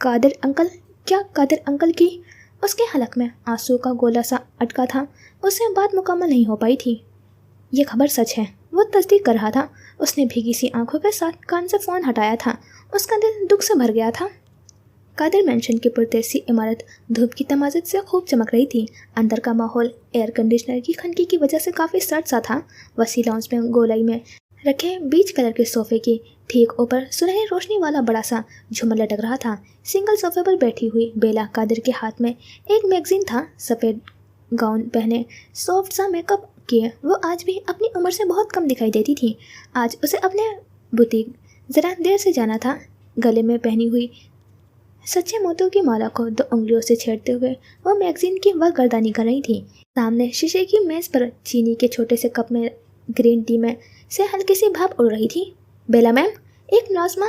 A: कादिर अंकल? क्या कादिर अंकल की? उसके हलक में आंसू का गोला सा अटका था। उससे बात मुकम्मल नहीं हो पाई थी। ये खबर सच है, वो तस्दीक कर रहा था। उसने भीगी सी आंखों के साथ कान से फ़ोन हटाया था। उसका दिल दुख से भर गया था। कादिर मेंशन की पुरतेसी इमारत धूप की तमाज़त से खूब चमक रही थी। अंदर का माहौल एयर कंडीशनर की खनकी की वजह से काफ़ी सर्द सा था। वसी लॉन्च में गोलाई में रखे बीच कलर के सोफे की ठीक ऊपर सुनहरी रोशनी वाला बड़ा सा झूमर लटक रहा था। सिंगल सोफे पर बैठी हुई बेला कादिर के हाथ में एक मैगजीन था। सफ़ेद गाउन पहने, सॉफ्ट सा मेकअप किए, वो आज भी अपनी उम्र से बहुत कम दिखाई देती थी। आज उसे अपने बुटीक ज़रा देर से जाना था। गले में पहनी हुई सच्चे मोतियों की माला को 2 उंगलियों से छेड़ते हुए वो मैगजीन की गर्दानी कर रही थी। सामने शीशे की मेज़ पर चीनी के छोटे से कप में ग्रीन टी में से हल्की सी भाप उड़ रही थी। बेला मैम, एक मुलाज़िमा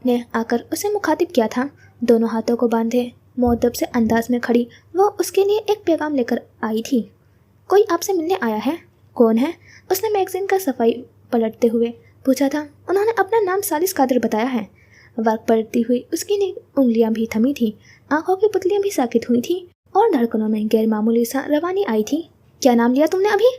A: ने आकर उसे मुखातिब किया था। दोनों हाथों को बांधे मुअद्दब से अंदाज में खड़ी वो उसके लिए एक पैगाम लेकर आई थी। कोई आपसे मिलने आया है? कौन है? उसने मैगजीन का सफाई पलटते हुए पूछा था। उन्होंने अपना नाम सालिस कादिर बताया है। वर्क पलटती हुई उसकी उंगलियां भी थमी थी, आंखों की पुतलियां भी साकित हुई थी और धड़कनों में गैर मामूली सा रवानी आई थी। क्या नाम लिया तुमने अभी?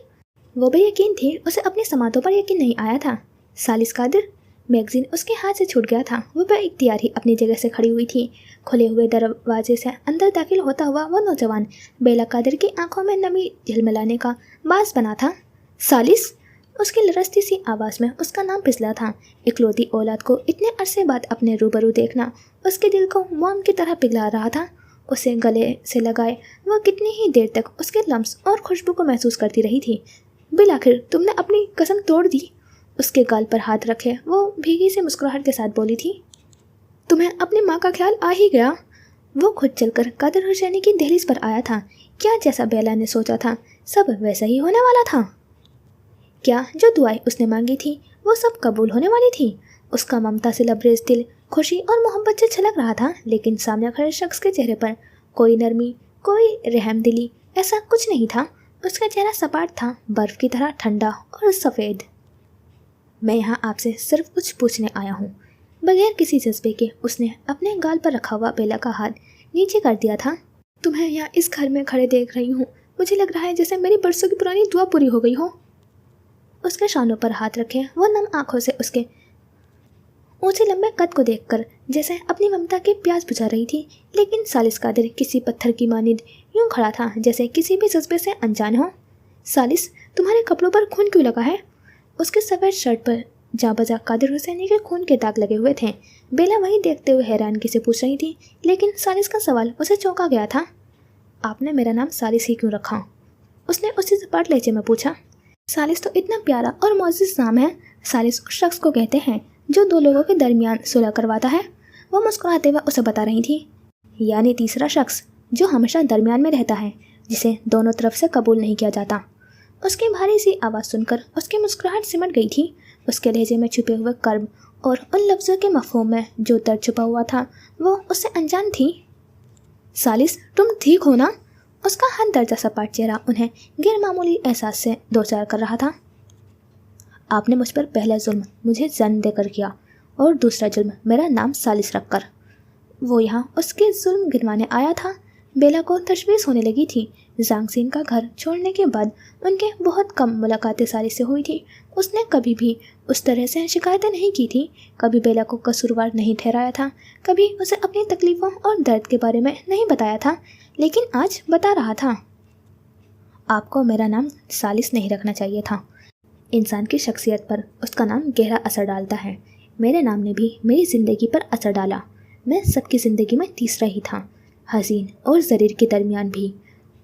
A: वो बेयकीन थी, उसे अपनी समातों पर यकीन नहीं आया था। सालिस कादिर? मैगजीन उसके हाथ से छूट गया था। वो बेइख्तियार ही अपनी जगह से खड़ी हुई थी। खुले हुए दरवाजे से अंदर दाखिल होता हुआ वो नौजवान बेला कादिर की आंखों में नमी झिलमिलाने का बास बना था। सालिस? उसकी लरसती सी आवाज़ में उसका नाम पिसला था। इकलौती औलाद को इतने अरसे बाद अपने रूबरू देखना उसके दिल को मोम की तरह पिघला रहा था। उसे गले से लगाए वह कितनी ही देर तक उसके लम्स और खुशबू को महसूस करती रही थी। बिल आखिर तुमने अपनी कसम तोड़ दी। उसके गाल पर हाथ रखे वो भीगी सी मुस्कुराहट के साथ बोली थी। तुम्हें अपनी माँ का ख्याल आ ही गया। वो खुद चलकर कादिर हुसैनी की दहलीज पर आया था। क्या जैसा बेला ने सोचा था सब वैसा ही होने वाला था? क्या जो दुआएं उसने मांगी थी वो सब कबूल होने वाली थी? उसका ममता से लबरेज दिल खुशी और मोहब्बत से छलक रहा था, लेकिन सामने खड़े शख्स के चेहरे पर कोई नरमी, कोई रहमदिली, ऐसा कुछ नहीं था। उसका चेहरा सपाट था, बर्फ की तरह ठंडा और सफ़ेद। मैं यहाँ आपसे सिर्फ कुछ पूछने आया हूँ। बगैर किसी जज्बे के उसने अपने गाल पर रखा हुआ बेला का हाथ नीचे कर दिया था। तुम्हें यहाँ इस घर में खड़े देख रही हूँ, मुझे लग रहा है जैसे मेरी बरसों की पुरानी दुआ पूरी हो गई हो। उसके शानों पर हाथ रखे वो नम आंखों से उसके ऊंचे लंबे कद को देखकर जैसे अपनी ममता की प्यास बुझा रही थी। लेकिन सालिस कादिर किसी पत्थर की मानिंद यूं खड़ा था जैसे किसी भी जज्बे से अनजान हो। सालिस, तुम्हारे कपड़ों पर खून क्यों लगा है? उसके सफ़ेद शर्ट पर जा बजा कादिर हुसैनी के खून के दाग लगे हुए थे। बेला वही देखते हुए हैरानगी से पूछ रही थी, लेकिन सालिस का सवाल उसे चौंका गया था। आपने मेरा नाम सालिस ही क्यों रखा? उसने उसी सपाट लहजे में पूछा। सालिस तो इतना प्यारा और मोअज़्ज़ज़ नाम है। सालिस उस शख्स को कहते हैं जो दो लोगों के दरमियान सुलह करवाता है। वो मुस्कुराते हुए उसे बता रही थी। यानी तीसरा शख्स जो हमेशा दरमियान में रहता है, जिसे दोनों तरफ से कबूल नहीं किया जाता। उसकी भारी सी आवाज़ सुनकर उसकी मुस्कुराहट सिमट गई थी। उसके लहजे में छुपे हुए कर्ब और उन लफ्ज़ों के मफ़हूम में जो दर्द छुपा हुआ था वो उससे अनजान थी। सालिस, तुम ठीक हो ना? उसका हर दर्जा सपाट चेहरा उन्हें गैर मामूली एहसास से दो चार कर रहा था। आपने मुझ पर पहला जुल्म मुझे जन्म देकर किया और दूसरा जुल्म मेरा नाम सालिस रखकर। वो यहाँ उसके जुल्म गिनवाने आया था। बेला को तशवीश होने लगी थी। जांगसीन का घर छोड़ने के बाद उनके बहुत कम मुलाकातें सालिस से हुई थी। उसने कभी भी उस तरह से शिकायतें नहीं की थी, कभी बेला को कसूरवार नहीं ठहराया था, कभी उसे अपनी तकलीफ़ों और दर्द के बारे में नहीं बताया था, लेकिन आज बता रहा था। आपको मेरा नाम सालिस नहीं रखना चाहिए था। इंसान की शख्सियत पर उसका नाम गहरा असर डालता है। मेरे नाम ने भी मेरी ज़िंदगी पर असर डाला। मैं सबकी ज़िंदगी में तीसरा ही था, हसीन और ज़रीर के दरमियान भी,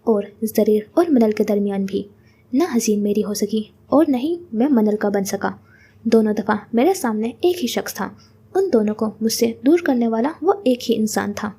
A: और ज़रीर और मनल के दरमियान भी। न हसीन मेरी हो सकी और न ही मैं मनल का बन सका। दोनों दफ़ा मेरे सामने एक ही शख्स था। उन दोनों को मुझसे दूर करने वाला वो एक ही इंसान था।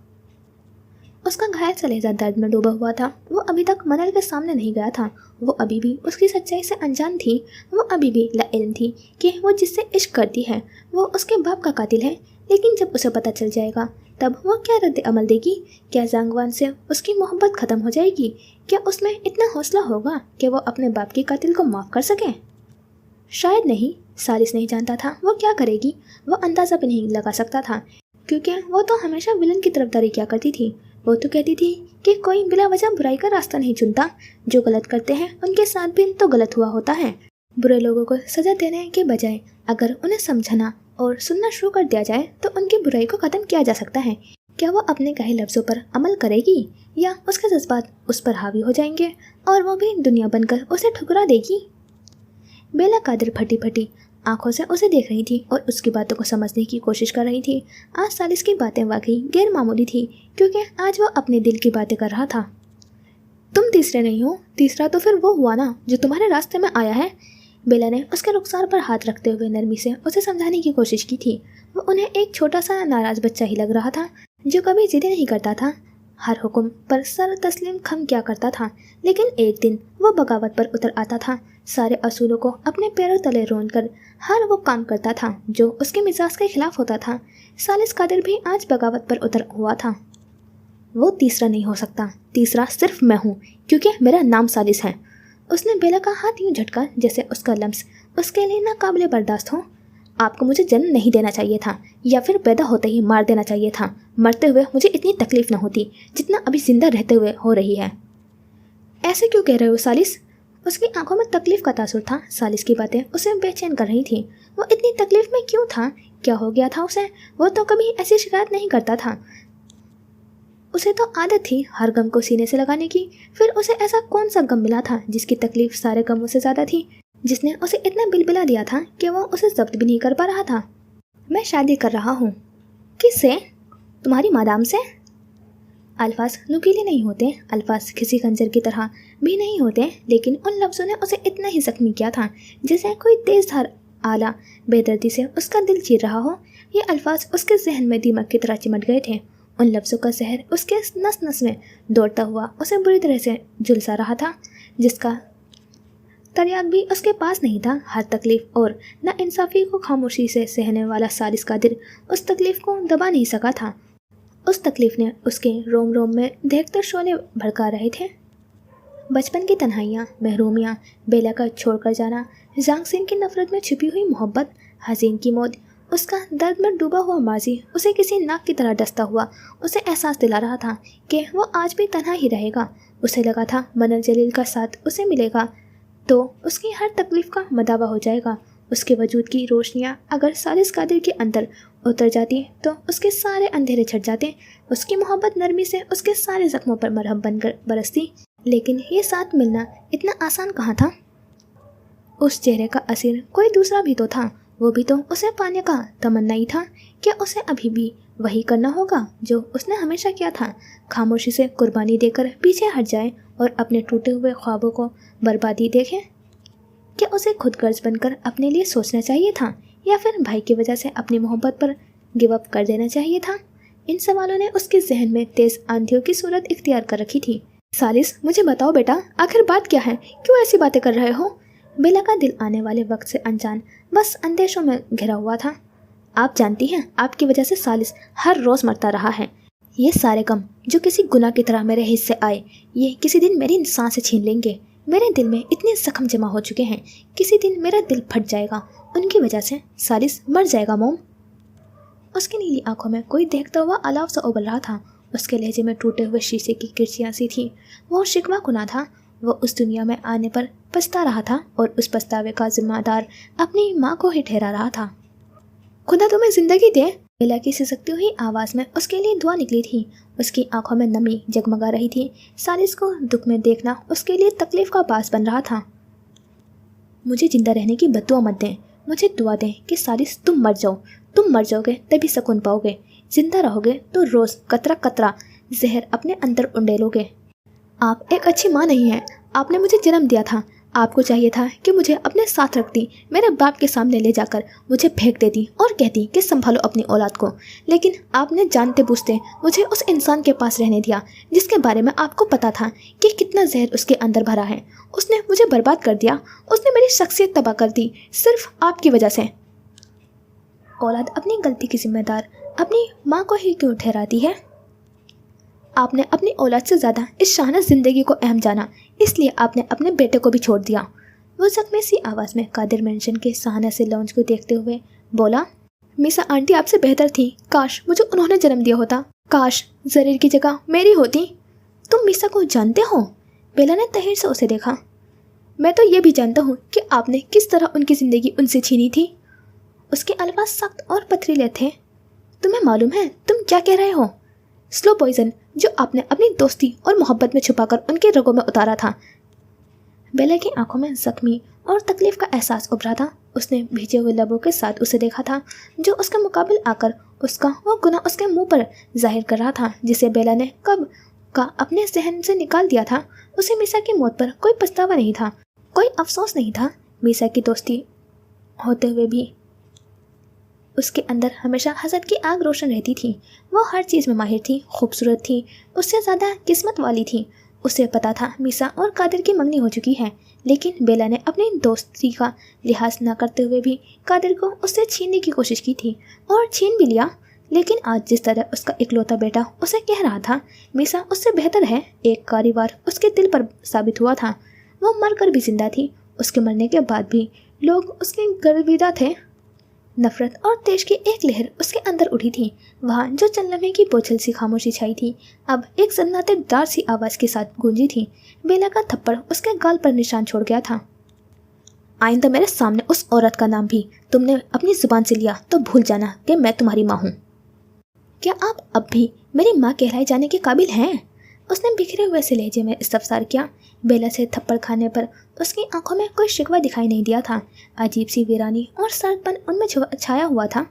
A: उसका घायल सा लहजा दर्द में डूबा हुआ था। वो अभी तक मनल के सामने नहीं गया था। वो अभी भी उसकी सच्चाई से अनजान थी। वो अभी भी लाइल्म थी कि वो जिससे इश्क करती है वो उसके बाप का कातिल है। लेकिन जब उसे पता चल जाएगा तब वो क्या रद्द अमल देगी? क्या जांगवान से उसकी मोहब्बत ख़त्म हो जाएगी? क्या उसमें इतना हौसला होगा कि वो अपने बाप के कातिल को माफ़ कर सके? शायद नहीं। सालिस नहीं जानता था वो क्या करेगी। वो अंदाज़ा भी नहीं लगा सकता था, क्योंकि वो तो हमेशा विलन की तरफदारी किया करती थी। वो तो कहती थी कि कोई बिला वजह बुराई का रास्ता नहीं चुनता। जो गलत करते हैं उनके साथ भी तो गलत हुआ होता है। बुरे लोगों को सज़ा देने के बजाय अगर उन्हें समझना और सुनना शुरू कर दिया जाए तो उनकी बुराई को ख़त्म किया जा सकता है। क्या वो अपने कहे लफ्ज़ों पर अमल करेगी या उसके जज्बात उस पर हावी हो जाएंगे और वो भी दुनिया बनकर उसे ठुकरा देगी? बेला कादिर फटी फटी आंखों से उसे देख रही थी और उसकी बातों को समझने की कोशिश कर रही थी। आज सालिस की बातें वाकई गैर मामूली थी, क्योंकि आज वो अपने दिल की बातें कर रहा था। तुम तीसरे नहीं हो। तीसरा तो फिर वो हुआ ना जो तुम्हारे रास्ते में आया है। बेला ने उसके रुखसार पर हाथ रखते हुए नरमी से उसे समझाने की कोशिश की थी। वो उन्हें एक छोटा सा नाराज़ बच्चा ही लग रहा था, जो कभी जिद नहीं करता था, हर हुक्म पर सर तस्लीम खम क्या करता था। लेकिन एक दिन वो बगावत पर उतर आता था। सारे असूलों को अपने पैरों तले रोन कर हर वो काम करता था जो उसके मिजाज के खिलाफ होता था। सालिस कादिर भी आज बगावत पर उतर हुआ था। वो तीसरा नहीं हो सकता। तीसरा सिर्फ मैं हूँ, क्योंकि मेरा नाम सालिस है। उसने बेला का हाथ यूं झटका जैसे उसका लम्स उसके लिए नाकाबिले बर्दाश्त हो। आपको मुझे जन्म नहीं देना चाहिए था, या फिर पैदा होते ही मार देना चाहिए था। मरते हुए मुझे इतनी तकलीफ न होती जितना अभी जिंदा रहते हुए हो रही है। ऐसे क्यों कह रहे हो सालिस? उसकी आंखों में तकलीफ का तासुर था। सालिस की बातें उसे बेचैन कर रही थी। वो इतनी तकलीफ में क्यों था? क्या हो गया था उसे? वो तो कभी ऐसी शिकायत नहीं करता था। उसे तो आदत थी हर गम को सीने से लगाने की। फिर उसे ऐसा कौन सा गम मिला था जिसकी तकलीफ सारे गमों से ज़्यादा थी, जिसने उसे इतना बिलबिला दिया था कि वो उसे जब्त भी नहीं कर पा रहा था। मैं शादी कर रहा हूँ। किससे? तुम्हारी मादाम से। अल्फाज नुकीले नहीं होते, अल्फाज किसी खंजर की तरह भी नहीं होते, लेकिन उन लफ्ज़ों ने उसे इतना ही जख्मी किया था जैसे कोई तेज धार आला बेदर्दी से उसका दिल चीर रहा हो। ये अल्फाज उसके जहन में दीमक की तरह चिमट गए थे। उन लफ्ज़ों का जहर उसके नस नस में दौड़ता हुआ उसे बुरी तरह से झुलसा रहा था, जिसका तरियाक भी उसके पास नहीं था। हर तकलीफ और नाइंसाफ़ी को खामोशी से सहने वाला सालिस का दिल उस तकलीफ को दबा नहीं सका था। उस तकलीफ ने उसके रोम रोम में देखते शोले भड़का रहे थे। बचपन की तन्हाइयाँ, महरूमियाँ, बेला का छोड़कर जाना, जांग सिंह की नफरत में छुपी हुई मोहब्बत, हसीन की मौत, उसका दर्द में डूबा हुआ माजी उसे किसी नाक की तरह डसता हुआ उसे एहसास दिला रहा था कि वो आज भी तन्हा ही रहेगा। उसे लगा था मनन जलील का साथ उसे मिलेगा तो उसकी हर तकलीफ का मदावा हो जाएगा। उसके वजूद की रोशनियाँ अगर सालिस कादिर के अंदर उतर जाती तो उसके सारे अंधेरे छट जाते। उसकी मोहब्बत नरमी से उसके सारे जख्मों पर मरहम बनकर बरसती। लेकिन ये साथ मिलना इतना आसान कहाँ था? उस चेहरे का असीर कोई दूसरा भी तो था। वो भी तो उसे पाने का तमन्ना ही था। क्या उसे अभी भी वही करना होगा जो उसने हमेशा किया था? खामोशी से कुर्बानी देकर पीछे हट जाए और अपने टूटे हुए ख्वाबों को बर्बादी देखे? क्या उसे खुद गर्ज बनकर अपने लिए सोचना चाहिए था, या फिर भाई की वजह से अपनी मोहब्बत पर गिव अप कर देना चाहिए था? इन सवालों ने उसके जहन में तेज आंधियों की सूरत इख्तियार कर रखी थी। सालिस, मुझे बताओ बेटा, आखिर बात क्या है? क्यों ऐसी बातें कर रहे हो? बेला का दिल आने वाले वक्त से अनजान बस अंदेशों में घिरा हुआ था। आप जानती हैं, आपकी वजह से सालिस हर रोज़ मरता रहा है। ये सारे गम जो किसी गुनाह की तरह मेरे हिस्से आए, ये किसी दिन मेरी सांसें छीन लेंगे। मेरे दिल में इतने जख्म जमा हो चुके हैं, किसी दिन मेरा दिल फट जाएगा। उनकी वजह से सालिस मर जाएगा मोम। उसकी नीली आंखों में कोई देखता हुआ अलाव सा उबल रहा था। उसके लहजे में टूटे हुए शीशे की किरचियाँ सी थी। वो शिकवा कुना था। वो उस दुनिया में आने पर पछता रहा था और उस पछतावे का जिम्मेदार अपनी माँ को ही ठहरा रहा था। खुदा तुम्हें जिंदगी दे। बेला की सिसकती हुई आवाज़ में उसके लिए दुआ निकली थी। उसकी आंखों में नमी जगमगा रही थी। सालिस को दुख में देखना उसके लिए तकलीफ का बास बन रहा था। मुझे जिंदा रहने की बद्दुआ मत दें। मुझे दुआ दें कि सालिस तुम मर जाओ। तुम मर जाओगे तभी सुकून पाओगे। जिंदा रहोगे तो रोज़ कतरा कतरा जहर अपने अंदर उंडेलोगे। आप एक अच्छी माँ नहीं हैं। आपने मुझे जन्म दिया था। आपको चाहिए था कि मुझे अपने साथ रखती, मेरे बाप के सामने ले जाकर मुझे फेंक देती और कहती कि संभालो अपनी औलाद को। लेकिन आपने जानते बूझते मुझे उस इंसान के पास रहने दिया जिसके बारे में आपको पता था कि कितना जहर उसके अंदर भरा है। उसने मुझे बर्बाद कर दिया। उसने मेरी शख्सियत तबाह कर दी, सिर्फ आपकी वजह से। औलाद अपनी गलती की जिम्मेदार अपनी माँ को ही क्यों ठहराती है? आपने अपनी औलाद से ज़्यादा इस शाहाना ज़िंदगी को अहम जाना, इसलिए आपने अपने बेटे को भी छोड़ दिया। वो जख्मी सी आवाज़ में कादिर मेंशन के सहाना से लॉन्च को देखते हुए बोला, मीसा आंटी आपसे बेहतर थी। काश मुझे उन्होंने जन्म दिया होता। काश जरीर की जगह मेरी होती। तुम मीसा को जानते हो? बेला ने तहीर से उसे देखा। मैं तो ये भी जानता हूँ कि आपने किस तरह उनकी ज़िंदगी उनसे छीनी थी। उसके अल्फाज सख्त और पथरीले थे। तुम्हें मालूम है तुम क्या कह रहे हो? स्लो पॉइजन जो आपने अपनी दोस्ती और मोहब्बत में छुपाकर उनके रगों में उतारा था। बेला की आंखों में जख्मी और तकलीफ का एहसास उभरा था। उसने भीजे हुए लबों के साथ उसे देखा था जो उसके मुकाबिल आकर उसका वो गुनाह उसके मुंह पर जाहिर कर रहा था, जिसे बेला ने कब का अपने जहन से निकाल दिया था। उसे मीसा की मौत पर कोई पछतावा नहीं था, कोई अफसोस नहीं था। मीसा की दोस्ती होते हुए भी उसके अंदर हमेशा हसद की आग रोशन रहती थी। वो हर चीज़ में माहिर थी, खूबसूरत थी, उससे ज़्यादा किस्मत वाली थी। उसे पता था मीसा और कादिर की मंगनी हो चुकी है, लेकिन बेला ने अपनी दोस्ती का लिहाज न करते हुए भी कादिर को उससे छीनने की कोशिश की थी और छीन भी लिया। लेकिन आज जिस तरह उसका इकलौता बेटा उसे कह रहा था मीसा उससे बेहतर है, एक कारी वार उसके दिल पर साबित हुआ था। वो मर कर भी जिंदा थी। उसके मरने के बाद भी लोग उसके गर्विदा थे। नफरत और तेज की एक लहर उसके अंदर उठी थी। वहाँ जो चंद लम्हे की बोझल सी खामोशी छाई थी अब एक सन्नाटेदार सी आवाज़ के साथ गूंजी थी। बेला का थप्पड़ उसके गाल पर निशान छोड़ गया था। आइंदा मेरे सामने उस औरत का नाम भी तुमने अपनी जुबान से लिया तो भूल जाना कि मैं तुम्हारी माँ हूँ। क्या आप अब भी मेरी माँ कहलाए जाने के काबिल हैं? उसने बिखरे हुए से लहजे में इस्तफसार किया। बेला से थप्पड़ खाने पर उसकी आंखों में कोई शिकवा दिखाई नहीं दिया था। अजीब सी वीरानी और सर्दपन उनमें छाया हुआ था।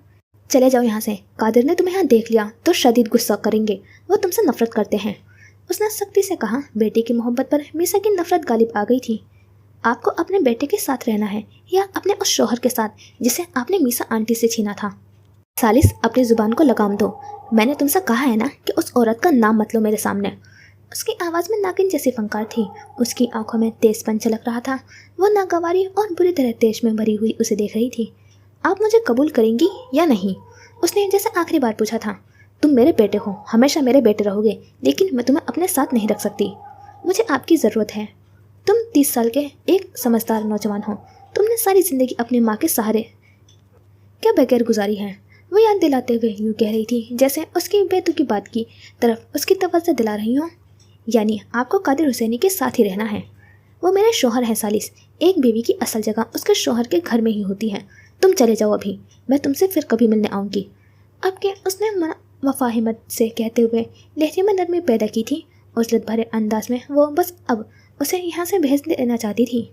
A: चले जाओ यहाँ से। कादिर ने तुम्हें यहाँ देख लिया तो शदीद गुस्सा करेंगे। वो तुमसे नफरत करते हैं, उसने सख्ती से कहा। बेटे की मोहब्बत पर मीसा की नफरत गालिब आ गई थी। आपको अपने बेटे के साथ रहना है या अपने उस शौहर के साथ जिसे आपने मीसा आंटी से छीना था? सालिस, अपनी जुबान को लगाम दो। मैंने तुमसे कहा है ना कि उस औरत का नाम मत लो मेरे सामने। उसकी आवाज़ में नागिन जैसी फंकार थी। उसकी आंखों में तेजपन छलक रहा था। वो नागवारी और बुरी तरह तेज में भरी हुई उसे देख रही थी। आप मुझे कबूल करेंगी या नहीं? उसने जैसे आखिरी बार पूछा था। तुम मेरे बेटे हो, हमेशा मेरे बेटे रहोगे, लेकिन मैं तुम्हें अपने साथ नहीं रख सकती। मुझे आपकी ज़रूरत है। तुम 30 साल के एक समझदार नौजवान हो। तुमने सारी ज़िंदगी अपनी माँ के सहारे क्या बगैर गुजारी है? वो याद दिलाते हुए यूँ कह रही थी जैसे उसकी बेतुकी बात की तरफ उसकी तवज्जो दिला रही हो। यानी आपको कादिर हुसैनी के साथ ही रहना है? वो मेरे शौहर हैं सालिस। एक बीवी की असल जगह उसके शौहर के घर में ही होती है। तुम चले जाओ अभी, मैं तुमसे फिर कभी मिलने आऊँगी। अब के उसने मफाहिमत से कहते हुए लहजे में नरमी पैदा की थी। उजलत भरे अंदाज में वो बस अब उसे यहाँ से भेज देना चाहती थी।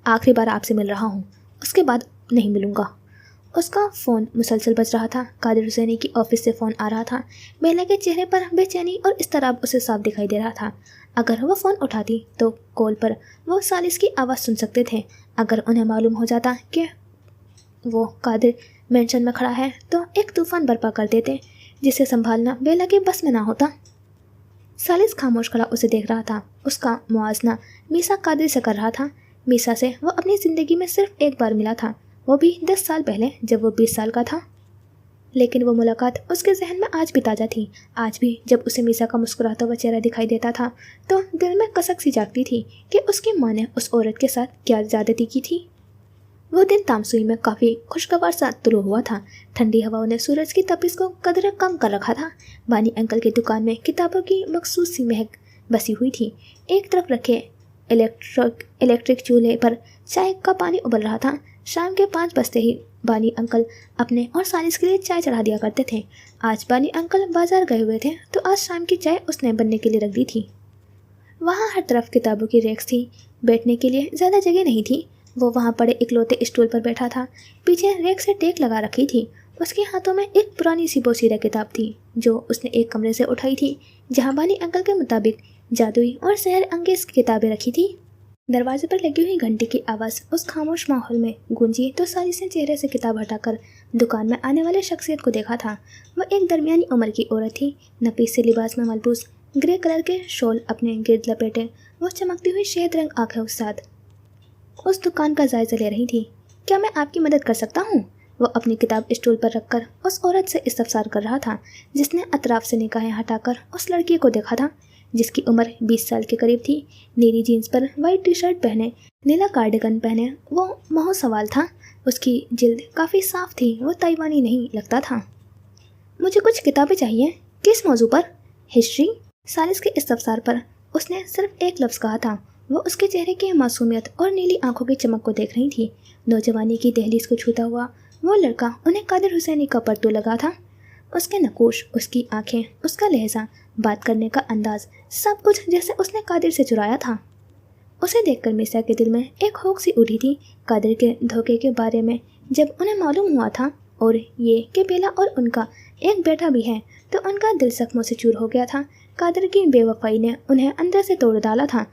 A: आखिरी बार आपसे मिल रहा हूँ, उसके बाद नहीं मिलूँगा। उसका फ़ोन मुसलसल बज रहा था। कादिर हुसैनी की ऑफिस से फ़ोन आ रहा था। बेला के चेहरे पर बेचैनी और इस्तराब उसे साफ दिखाई दे रहा था। अगर वो फ़ोन उठाती तो कॉल पर वो सालिस की आवाज़ सुन सकते थे। अगर उन्हें मालूम हो जाता कि वो कादिर मेंशन में खड़ा है तो एक तूफ़ान बर्पा कर देते जिसे संभालना बेला के बस में ना होता। सालिस खामोश खड़ा उसे देख रहा था। उसका मुआजना मीसा कादिर से कर रहा था। मीसा से वो अपनी ज़िंदगी में सिर्फ एक बार मिला था, वो भी 10 साल पहले जब वो 20 साल का था। लेकिन वो मुलाकात उसके जहन में आज भी ताज़ा थी। आज भी जब उसे मीसा का मुस्कुराता हुआ चेहरा दिखाई देता था तो दिल में कसक सी जागती थी कि उसकी माँ ने उस औरत के साथ क्या ज़्यादती की थी। वो दिन तामसुई में काफ़ी खुशगवार सा तुलू हुआ था। ठंडी हवाओं ने सूरज की तपिश को कदर कम कर रखा था। बानी अंकल की दुकान में किताबों की मखसूस सी महक बसी हुई थी। एक तरफ रखे इलेक्ट्रिक चूल्हे पर चाय का पानी उबल रहा था। शाम के 5 बजते ही बानी अंकल अपने और सालिस के लिए चाय चढ़ा दिया करते थे। आज बानी अंकल बाजार गए हुए थे तो आज शाम की चाय उसने बनने के लिए रख दी थी। वहाँ हर तरफ किताबों की रैक्स थी। बैठने के लिए ज़्यादा जगह नहीं थी। वो वहाँ पड़े इकलौते स्टूल पर बैठा था। पीछे रैक से टेक लगा रखी थी। उसके हाथों में एक पुरानी सी बोसीरा किताब थी जो उसने एक कमरे से उठाई थी जहाँ बानी अंकल के मुताबिक जादुई और शहर अंगेज किताबें रखी थी। दरवाजे पर लगी हुई घंटी की आवाज़ उस खामोश माहौल में गूंजी तो सालिस ने चेहरे से किताब हटाकर दुकान में आने वाले शख्सियत को देखा था। वह एक दरमियानी उम्र की औरत थी। नफीस से लिबास में मलबूस ग्रे कलर के शॉल अपने गिर्द लपेटे वो चमकती हुई शहद रंग आंखें उस साथ उस दुकान का जायजा ले रही थी। क्या मैं आपकी मदद कर सकता हूँ? वो अपनी किताब स्टूल पर रखकर उस औरत से इस्तफसार कर रहा था जिसने अतराफ से निगाहें हटाकर उस लड़की को देखा था जिसकी उम्र 20 साल के करीब थी। नीली जीन्स पर वाइट टी शर्ट पहने नीला कार्डिगन पहने वो मोह सवाल था। उसकी जिल्द काफ़ी साफ थी। वो ताइवानी नहीं लगता था। मुझे कुछ किताबें चाहिए। किस मौजू पर? हिस्ट्री। सालिस के इस्तफसार पर उसने सिर्फ एक लफ्ज़ कहा था। वो उसके चेहरे की मासूमियत और नीली आंखों की चमक को देख रही थी। नौजवानी की दहलीज को छूता हुआ वो लड़का उन्हें कादिर हुसैनी का परतू लगा था। उसके नकोश, उसकी आंखें, उसका लहजा, बात करने का अंदाज, सब कुछ जैसे उसने कादिर से चुराया था। उसे देखकर मीसा के दिल में एक होक सी उठी थी कादिर के धोखे के बारे में। जब उन्हें मालूम हुआ था और ये कि बेला और उनका एक बेटा भी है तो उनका दिल जख्मों से चूर हो गया था। कादिर की बेवफाई ने उन्हें अंदर से तोड़ डाला था।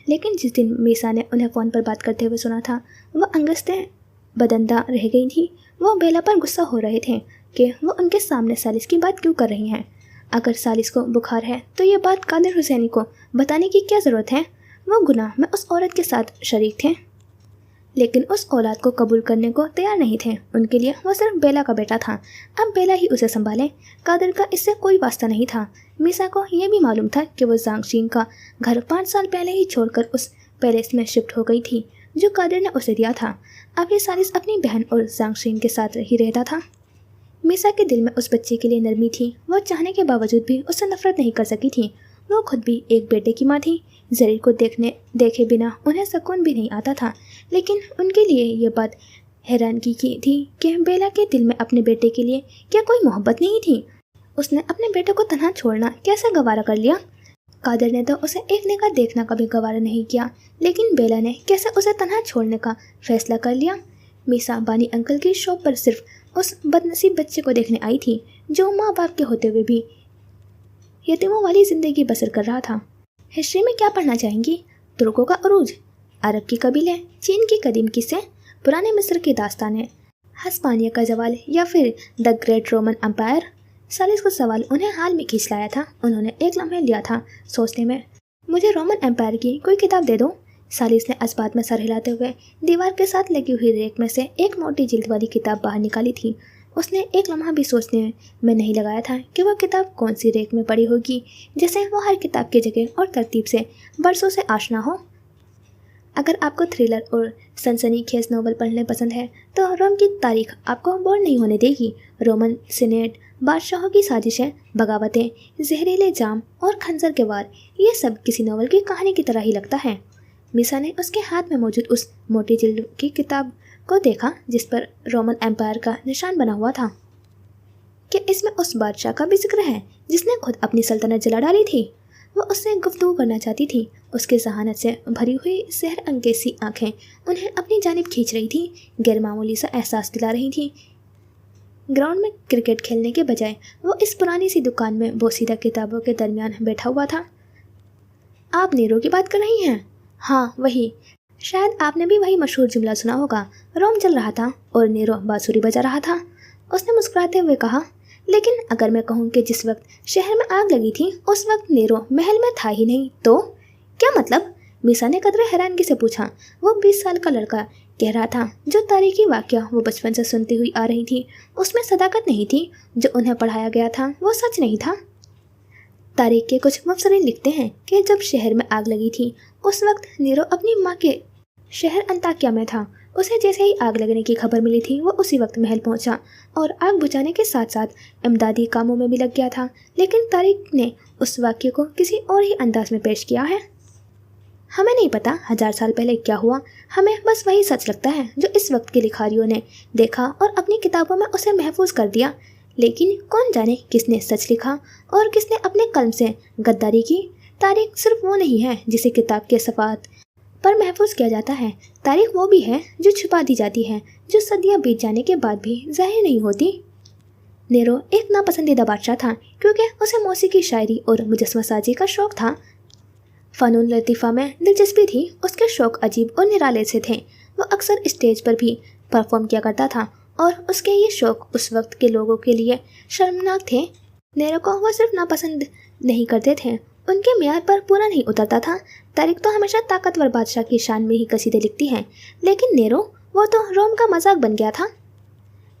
A: लेकिन जिस दिन मीसा ने उन्हें फ़ोन पर बात करते हुए सुना था वह अंगस्तें बदंदा रह गई थी। वो बेला पर गुस्सा हो रहे थे कि वो उनके सामने सालिस की बात क्यों कर रही हैं। अगर सालिस को बुखार है तो ये बात कादिर हुसैनी को बताने की क्या ज़रूरत है? वो गुनाह में उस औरत के साथ शरीक थे लेकिन उस औलाद को कबूल करने को तैयार नहीं थे। उनके लिए वो सिर्फ बेला का बेटा था। अब बेला ही उसे संभाले। कादिर का इससे कोई वास्ता नहीं था। मीसा को यह भी मालूम था कि वो जांगशीन का घर 5 साल पहले ही छोड़कर उस पैलेस में शिफ्ट हो गई थी जो कादिर ने उसे दिया था। अब ये सालिस अपनी बहन और ज़ांगशिन के साथ ही रहता था। मीसा के दिल में उस बच्चे के लिए नरमी थी। वो चाहने के बावजूद भी उससे नफरत नहीं कर सकी थी। वो खुद भी एक बेटे की माँ थी। ज़रीर को देखे बिना उन्हें सुकून भी नहीं आता था, लेकिन उनके लिए ये बात हैरानगी की थी कि बेला के दिल में अपने बेटे के लिए क्या कोई मोहब्बत नहीं थी। उसने अपने बेटे को तन्हा छोड़ना कैसे गवारा कर लिया। कादिर ने तो उसे एक निगाह देखना कभी गवारा नहीं किया, लेकिन बेला ने कैसे उसे तन्हा छोड़ने का फैसला कर लिया। मीसा बानी अंकल की शॉप पर सिर्फ उस बदनसीब बच्चे को देखने आई थी जो माँ बाप के होते हुए भी यतीमों वाली ज़िंदगी बसर कर रहा था। हिस्ट्री में क्या पढ़ना चाहेंगी? तुर्कों का अरूज, अरब की कबीले, चीन की कदीम किस्से, पुराने मिस्र की दास्तानें, हस्पानिया का जवाल या फिर द ग्रेट रोमन एम्पायर? सालिस का सवाल उन्हें हाल में खींच लाया था। उन्होंने एक लम्हे लिया था सोचने में। मुझे रोमन एम्पायर की कोई किताब दे दो। सालिस ने इस्बात में सर हिलाते हुए दीवार के साथ लगी हुई रेक में से एक मोटी जिल्द वाली किताब बाहर निकाली थी। उसने एक लम्हा भी सोचने में नहीं लगाया था कि वह किताब कौन सी रेक में पड़ी होगी, जैसे वो हर किताब की जगह और तरतीब से बरसों से आशना हो। अगर आपको थ्रिलर और सनसनीखेज नॉवल पढ़ने पसंद है तो रोम की तारीख आपको बोर नहीं होने देगी। रोमन सीनेट, बादशाहों की साजिशें, बगावतें, जहरीले जाम और खंजर के वार, ये सब किसी नॉवल की कहानी की तरह ही लगता है। मीसा ने उसके हाथ में मौजूद उस मोटी जिल्द की किताब को देखा जिस पर रोमन एम्पायर का निशान बना हुआ था। क्या इसमें उस बादशाह का भी जिक्र है जिसने खुद अपनी सल्तनत जला डाली थी? वो उससे गुफ्तगू करना चाहती थी। उसकी जहानत से भरी हुई सहर अंगेसी आंखें उन्हें अपनी जानिब खींच रही थी, गैरमामूली सा एहसास दिला रही थी। ग्राउंड में क्रिकेट खेलने के बजाय वो इस पुरानी सी दुकान में बोसीदा किताबों के दरमियान बैठा हुआ था। आप नीरो की बात कर रही हैं? हाँ, वही। शायद आपने भी वही मशहूर जुमला सुना होगा, रोम जल रहा था और नीरो बांसुरी बजा रहा था। उसने मुस्कुराते हुए कहा, लेकिन अगर मैं कहूँ कि जिस वक्त शहर में आग लगी थी उस वक्त नीरो महल में था ही नहीं तो? क्या मतलब? मीसा ने कदरे हैरानगी से पूछा। वो 20 साल का लड़का कह रहा था जो तारीखी वाक़या वो बचपन से सुनती हुई आ रही थी उसमें सदाकत नहीं थी। जो उन्हें पढ़ाया गया था वो सच नहीं था। तारीख के कुछ मुफस्सिरीन लिखते हैं कि जब शहर में आग लगी थी उस वक्त नीरो अपनी माँ के शहर अंताकिया में था। उसे जैसे ही आग लगने की खबर मिली थी वो उसी वक्त महल पहुंचा और आग बुझाने के साथ साथ इमदादी कामों में भी लग गया था। लेकिन तारीख ने उस वाक़ये को किसी और ही अंदाज में पेश किया है। हमें नहीं पता 1000 साल पहले क्या हुआ, हमें बस वही सच लगता है जो इस वक्त के लिखारियों ने देखा और अपनी किताबों में उसे महफूज कर दिया। लेकिन कौन जाने किसने सच लिखा और किसने अपने कलम से गद्दारी की। तारीख सिर्फ वो नहीं है जिसे किताब के सफ़ात पर महफूज किया जाता है। तारीख वो भी है जो छुपा दी जाती है, जो सदियां बीत जाने के बाद भी ज़ाहिर नहीं होती। नेरो एक नापसंदीदा बादशाह था क्योंकि उसे मौसीकी, शायरी और मुजस्समा साजी का शौक़ था। फ़नून लतीफ़ा में दिलचस्पी थी। उसके शौक़ अजीब और निराले से थे। वो अक्सर स्टेज पर भी परफॉर्म किया करता था और उसके ये शौक़ उस वक्त के लोगों के लिए शर्मनाक थे। नेरो को वो सिर्फ नापसंद नहीं करते थे, उनके मियार पर पूरा नहीं उतरता था। तारीख तो हमेशा ताकतवर बादशाह की शान में ही कसीदे लिखती है, लेकिन नेरो वो तो रोम का मजाक बन गया था।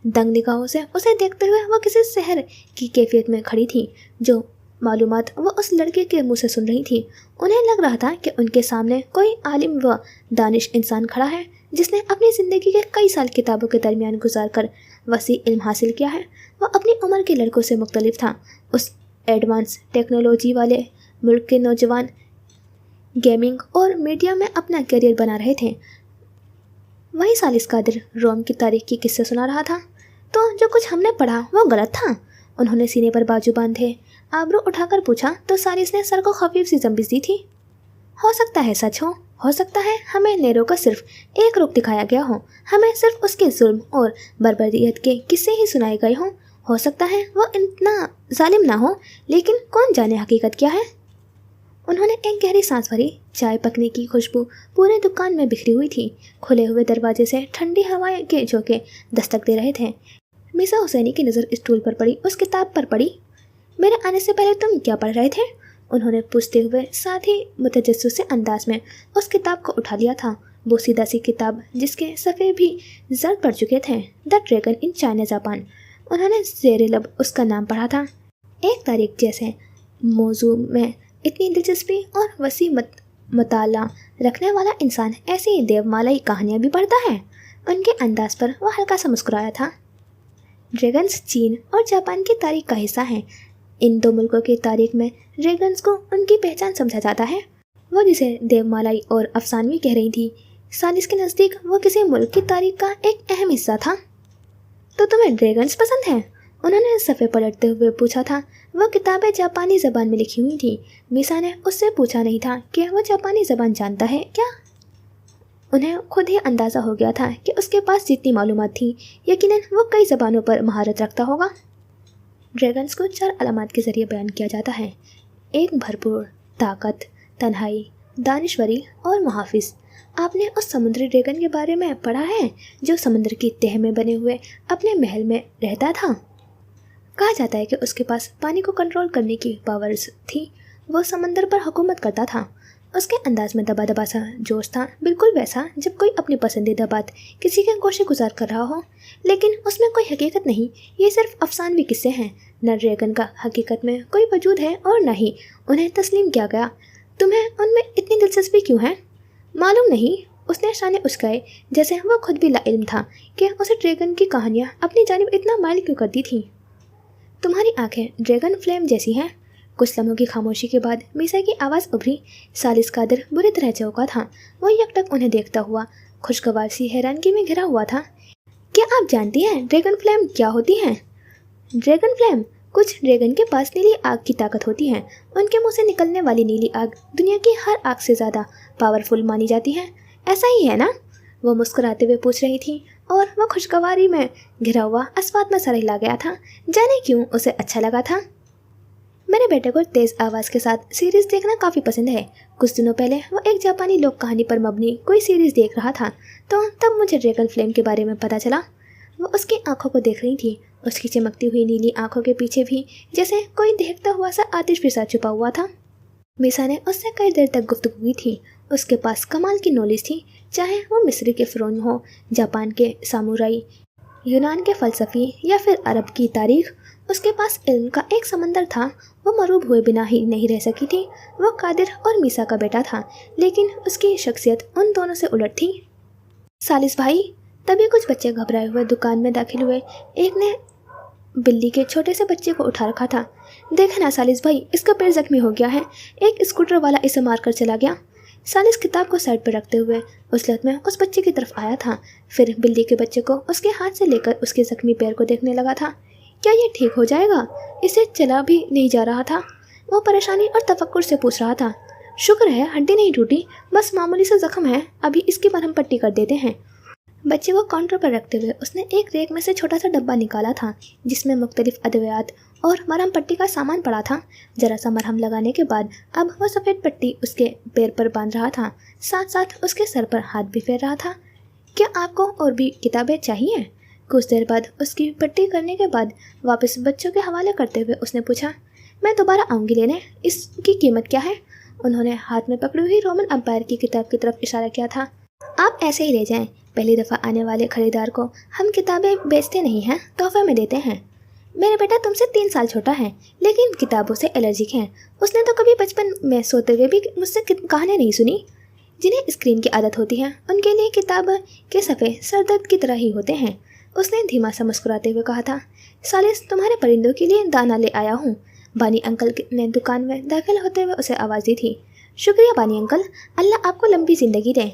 A: दंग निगाहों से उसे देखते हुए वो किसी शहर की कैफियत में खड़ी थी। जो मालूमात वो उस लड़के के मुंह से सुन रही थी, उन्हें लग रहा था कि उनके सामने कोई आलिम व दानिश इंसान खड़ा है जिसने अपनी ज़िंदगी के कई साल किताबों के दरमियान गुजार कर वसी इल्म हासिल किया है। वो अपनी उम्र के लड़कों से मुख्तलिफ था। उस एडवांस टेक्नोलॉजी वाले मुल्क के नौजवान गेमिंग और मीडिया में अपना करियर बना रहे थे। वही सालिस कादिर रोम की तारीख की किस्से सुना रहा था। तो जो कुछ हमने पढ़ा वो गलत था? उन्होंने सीने पर बाजू बांधे आबरू उठाकर पूछा तो सालिस ने सर को खफीफ सी जंबिश दी थी। हो सकता है सच हो सकता है हमें नेरो का सिर्फ एक रुख दिखाया गया हमें सिर्फ उसके जुल्म और बर्बरियत के किस्से ही सुनाए गए हों। हो सकता है वो इतना जालिम ना हो, लेकिन कौन जाने हकीकत क्या है। उन्होंने एक गहरी सांस भरी। चाय पकने की खुशबू पूरे दुकान में बिखरी हुई थी। खुले हुए दरवाजे से ठंडी हवाएं के झोंके दस्तक दे रहे थे। मीसा हुसैनी की नज़र स्टूल पर पड़ी, उस किताब पर पड़ी। मेरे आने से पहले तुम क्या पढ़ रहे थे? उन्होंने पूछते हुए साथ ही मुतजस्सिस से अंदाज में उस किताब को उठा लिया था। बोसीदा सी किताब जिसके सफ़े भी जर्द पड़ चुके थे, the dragon in China Japan. उन्होंने ज़ेरे लब उसका नाम पढ़ा था। एक तारीख जैसे मौजू में इतनी दिलचस्पी और वसी मताला रखने वाला इंसान ऐसी देवमालाई कहानियाँ भी पढ़ता है। उनके अंदाज पर वो हल्का सा मुस्कुराया था। ड्रैगन्स चीन और जापान की तारीख का हिस्सा हैं। इन दो मुल्कों की तारीख में ड्रैगन्स को उनकी पहचान समझा जाता है। वो जिसे देवमालाई और अफसानवी कह रही थी, सालिस के नज़दीक वो किसी मुल्क की तारीख का एक अहम हिस्सा था। तो तुम्हें ड्रैगन्स पसंद हैं? उन्होंने सफ़े पलटते हुए पूछा था। वह किताबें जापानी ज़बान में लिखी हुई थी। मीसा ने उससे पूछा नहीं था कि वह जापानी ज़बान जानता है क्या। उन्हें खुद ही अंदाज़ा हो गया था कि उसके पास जितनी मालूमात थी, यकीनन वो कई ज़बानों पर महारत रखता होगा। ड्रैगन्स को 4 अलामात के ज़रिए बयान किया जाता है। 1 भरपूर ताकत, तन्हाई, दानिश्वरी और मुहाफिज। आपने उस समुद्री ड्रैगन के बारे में पढ़ा है जो समुद्र की तह में बने हुए अपने महल में रहता था? कहा जाता है कि उसके पास पानी को कंट्रोल करने की पावर्स थी। वो समंदर पर हुकूमत करता था। उसके अंदाज में दबा दबा सा जोश था, बिल्कुल वैसा जब कोई अपनी पसंदीदा बात किसी के गोशे गुजार कर रहा हो। लेकिन उसमें कोई हकीकत नहीं, ये सिर्फ अफसानवी किस्से हैं। न ड्रैगन का हकीकत में कोई वजूद है और न ही उन्हें तस्लीम किया गया। तुम्हें उनमें इतनी दिलचस्पी क्यों है? मालूम नहीं, उसने शाने उस्काए, जैसे वो खुद भी लाइल्म था कि उसे ड्रैगन की कहानियाँ अपनी जानिब इतना माइल क्यों करती थीं। तुम्हारी आंखें ड्रैगन फ्लेम जैसी हैं। कुछ लम्हों की खामोशी के बाद मीसा की आवाज़ उभरी। सालिस कादिर बुरी तरह चौंका था। वो यकटक उन्हें देखता हुआ खुशगवार सी हैरानगी में घिरा हुआ था। क्या आप जानती हैं ड्रैगन फ्लेम क्या होती हैं? ड्रैगन फ्लेम, कुछ ड्रैगन के पास नीली आग की ताकत होती है। उनके मुंह से निकलने वाली नीली आग दुनिया की हर आग से ज़्यादा पावरफुल मानी जाती है। ऐसा ही है ना? वो मुस्कुराते हुए पूछ रही थी और वह खुशगवारी में घिरा हुआ अस्वाद में सर हिला गया था। जाने क्यों उसे अच्छा लगा था। मेरे बेटे को तेज़ आवाज़ के साथ सीरीज़ देखना काफ़ी पसंद है। कुछ दिनों पहले वो एक जापानी लोक कहानी पर मबनी कोई सीरीज़ देख रहा था, तो तब मुझे ड्रैगन फ्लेम के बारे में पता चला। वो उसकी आंखों को देख रही थी। उसकी चमकती हुई नीली आंखों के पीछे भी जैसे कोई देखता हुआ सा आतिश भी सा छुपा हुआ था। मीसा ने उससे कई देर तक गुफ्तगू की थी। उसके पास कमाल की नॉलेज थी, चाहे वो मिस्री के फ़िरौन हो, जापान के सामुराई, यूनान के फ़लसफ़ी या फिर अरब की तारीख। उसके पास इल्म का एक समंदर था। वो मरूब हुए बिना ही नहीं रह सकी थी। वो कादिर और मीसा का बेटा था, लेकिन उसकी शख्सियत उन दोनों से उलट थी। सालिस भाई, तभी कुछ बच्चे घबराए हुए दुकान में दाखिल हुए। एक ने बिल्ली के छोटे से बच्चे को उठा रखा था। देखे ना सालिस भाई, इसका पैर जख्मी हो गया है। एक स्कूटर वाला इसे मारकर चला गया। सालिस किताब को साइड पर रखते हुए उस लत में उस बच्चे की तरफ आया था। फिर बिल्ली के बच्चे को उसके हाथ से लेकर उसके जख्मी पैर को देखने लगा था। क्या ये ठीक हो जाएगा? इसे चला भी नहीं जा रहा था। वो परेशानी और तफक्कुर से पूछ रहा था। शुक्र है हड्डी नहीं टूटी, बस मामूली सा जख्म है, अभी इसकी मरहम पट्टी कर देते हैं। बच्चे को काउंटर पर रखते हुए उसने एक रेक में से छोटा सा डब्बा निकाला था, जिसमें मुख्तलिफ अद्वियात और मरहम पट्टी का सामान पड़ा था। जरा सा मरहम लगाने के बाद अब वह सफ़ेद पट्टी उसके पैर पर बांध रहा था, साथ साथ उसके सर पर हाथ भी फेर रहा था। क्या आपको और भी किताबें चाहिए? कुछ देर बाद उसकी पट्टी करने के बाद वापस बच्चों के हवाले करते हुए उसने पूछा। मैं दोबारा आऊँगी लेने, इसकी कीमत क्या है? उन्होंने हाथ में पकड़ी हुई रोमन अम्पायर की किताब की तरफ इशारा किया था। आप ऐसे ही ले जाएं। पहली दफ़ा आने वाले खरीदार को हम किताबें बेचते नहीं हैं, तोहफे में देते हैं। मेरा बेटा तुमसे 3 साल छोटा है, लेकिन किताबों से एलर्जिक है। उसने तो कभी बचपन में सोते हुए भी मुझसे कहानियाँ नहीं सुनी। जिन्हें स्क्रीन की आदत होती है, उनके लिए किताब के सफ़े सरदर्द की तरह ही होते हैं। उसने धीमा सा मुस्कुराते हुए कहा था। सालिस, तुम्हारे परिंदों के लिए दाना ले आया हूँ। बानी अंकल ने दुकान में दाखिल होते हुए उसे आवाज़ दी थी। शुक्रिया बानी अंकल, अल्लाह आपको लंबी ज़िंदगी दे।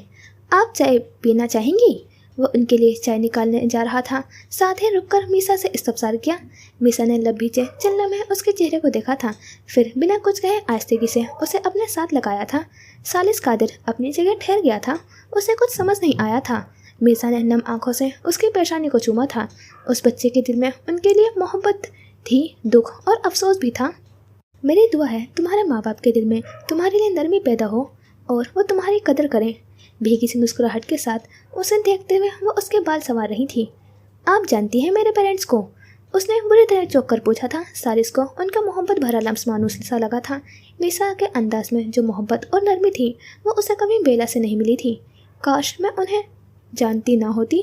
A: आप चाय पीना चाहेंगी? वो उनके लिए चाय निकालने जा रहा था, साथ ही रुककर मीसा से इस्तफसार किया। मीसा ने लबीचे चलने में उसके चेहरे को देखा था, फिर बिना कुछ कहे आहिस्तेगी से उसे अपने साथ लगाया था। सालिस कादिर अपनी जगह ठहर गया था। उसे कुछ समझ नहीं आया था। मीसा ने नम आंखों से उसकी परेशानी को चूमा था। उस बच्चे के दिल में उनके लिए मोहब्बत थी, दुख और अफसोस भी था। मेरी दुआ है तुम्हारे माँ बाप के दिल में तुम्हारे लिए नरमी पैदा हो और वो तुम्हारी कदर करें। भीगी सी मुस्कुराहट के साथ उसे देखते हुए वो उसके बाल संवार रही थी। आप जानती हैं मेरे पेरेंट्स को? उसने बुरी तरह चौंक कर पूछा था। सारिस को उनका मोहब्बत भरा लम्स मानूस सा लगा था। मीसा के अंदाज में जो मोहब्बत और नरमी थी, वो उसे कभी बेला से नहीं मिली थी। काश मैं उन्हें जानती ना होती।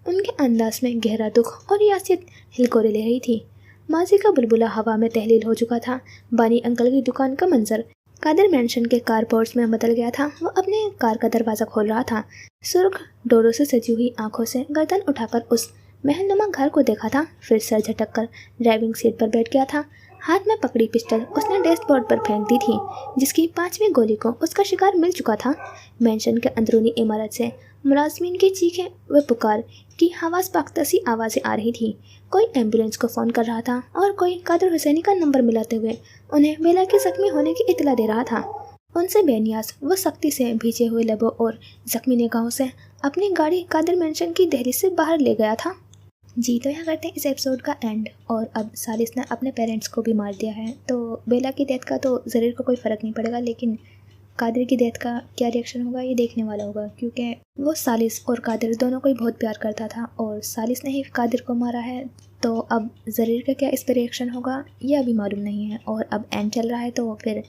A: उनके अंदाज में गहरा दुख और यासियत हिलकोरे ले रही थी। माजी का बुलबुला हवा में तहलील हो चुका था। बानी अंकल की दुकान का मंजर قادر مینشن کے کار پورٹس میں بدل گیا تھا۔ وہ اپنے کار کا دروازہ کھول رہا تھا، سرخ ڈوروں سے سجی ہوئی آنکھوں سے گردن اٹھا کر اس محل نما گھر کو دیکھا تھا، پھر سر جھٹک کر ڈرائیونگ سیٹ پر بیٹھ گیا تھا۔ ہاتھ میں پکڑی پسٹل اس نے ڈیش بورڈ پر پھینک دی تھی، جس کی 5ویں گولی کو اس کا شکار مل چکا تھا۔ مینشن کے اندرونی عمارت سے ملازمین کی چیخیں و پکار کی حواس پاختہ آوازیں آ رہی تھی۔ کوئی ایمبولینس کو فون کر رہا تھا اور کوئی قادر حسینی کا نمبر ملاتے ہوئے انہیں بیلا کے زخمی ہونے کی اطلاع دے رہا تھا۔ ان سے بے نیاز وہ سختی سے بھیجے ہوئے لبوں اور زخمی نگاہوں سے اپنی گاڑی قادر مینشن کی دہلیز سے باہر لے گیا تھا۔ جی تو یہاں کرتے ہیں اس ایپیسوڈ کا اینڈ، اور اب سالس نے اپنے پیرنٹس کو بھی مار دیا ہے، تو بیلا کی ڈیتھ کا تو زریر کو کوئی فرق نہیں پڑے گا، لیکن قادر کی ڈیتھ کا کیا ریئیکشن ہوگا یہ دیکھنے والا ہوگا، کیونکہ وہ سالس اور قادر دونوں کو ہی بہت پیار کرتا تھا اور سالس نے ہی قادر کو مارا ہے، تو اب زریر کا کیا اس پہ ریئیکشن ہوگا یہ ابھی معلوم نہیں ہے۔ اور اب اینڈ چل رہا ہے تو پھر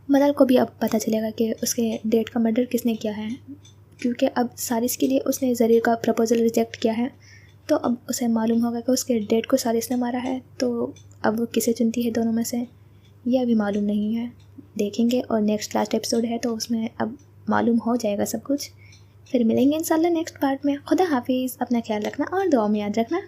A: ملال کو بھی اب پتہ چلے گا کہ اس کے ڈیڈ کا مرڈر کس نے کیا ہے، کیونکہ اب سالس کے لیے اس نے زریر کا پرپوزل ریجیکٹ کیا ہے، تو اب اسے معلوم ہوگا کہ اس کے ڈیڈ کو سالس نے مارا ہے، تو اب وہ کسے چنتی ہے دونوں میں سے یہ ابھی معلوم نہیں ہے، دیکھیں گے۔ اور نیکسٹ لاسٹ ایپیسوڈ ہے تو اس میں اب معلوم ہو جائے گا سب کچھ۔ پھر ملیں گے انشاءاللہ نیکسٹ پارٹ میں۔ خدا حافظ، اپنا خیال رکھنا اور دعاؤں میں یاد رکھنا۔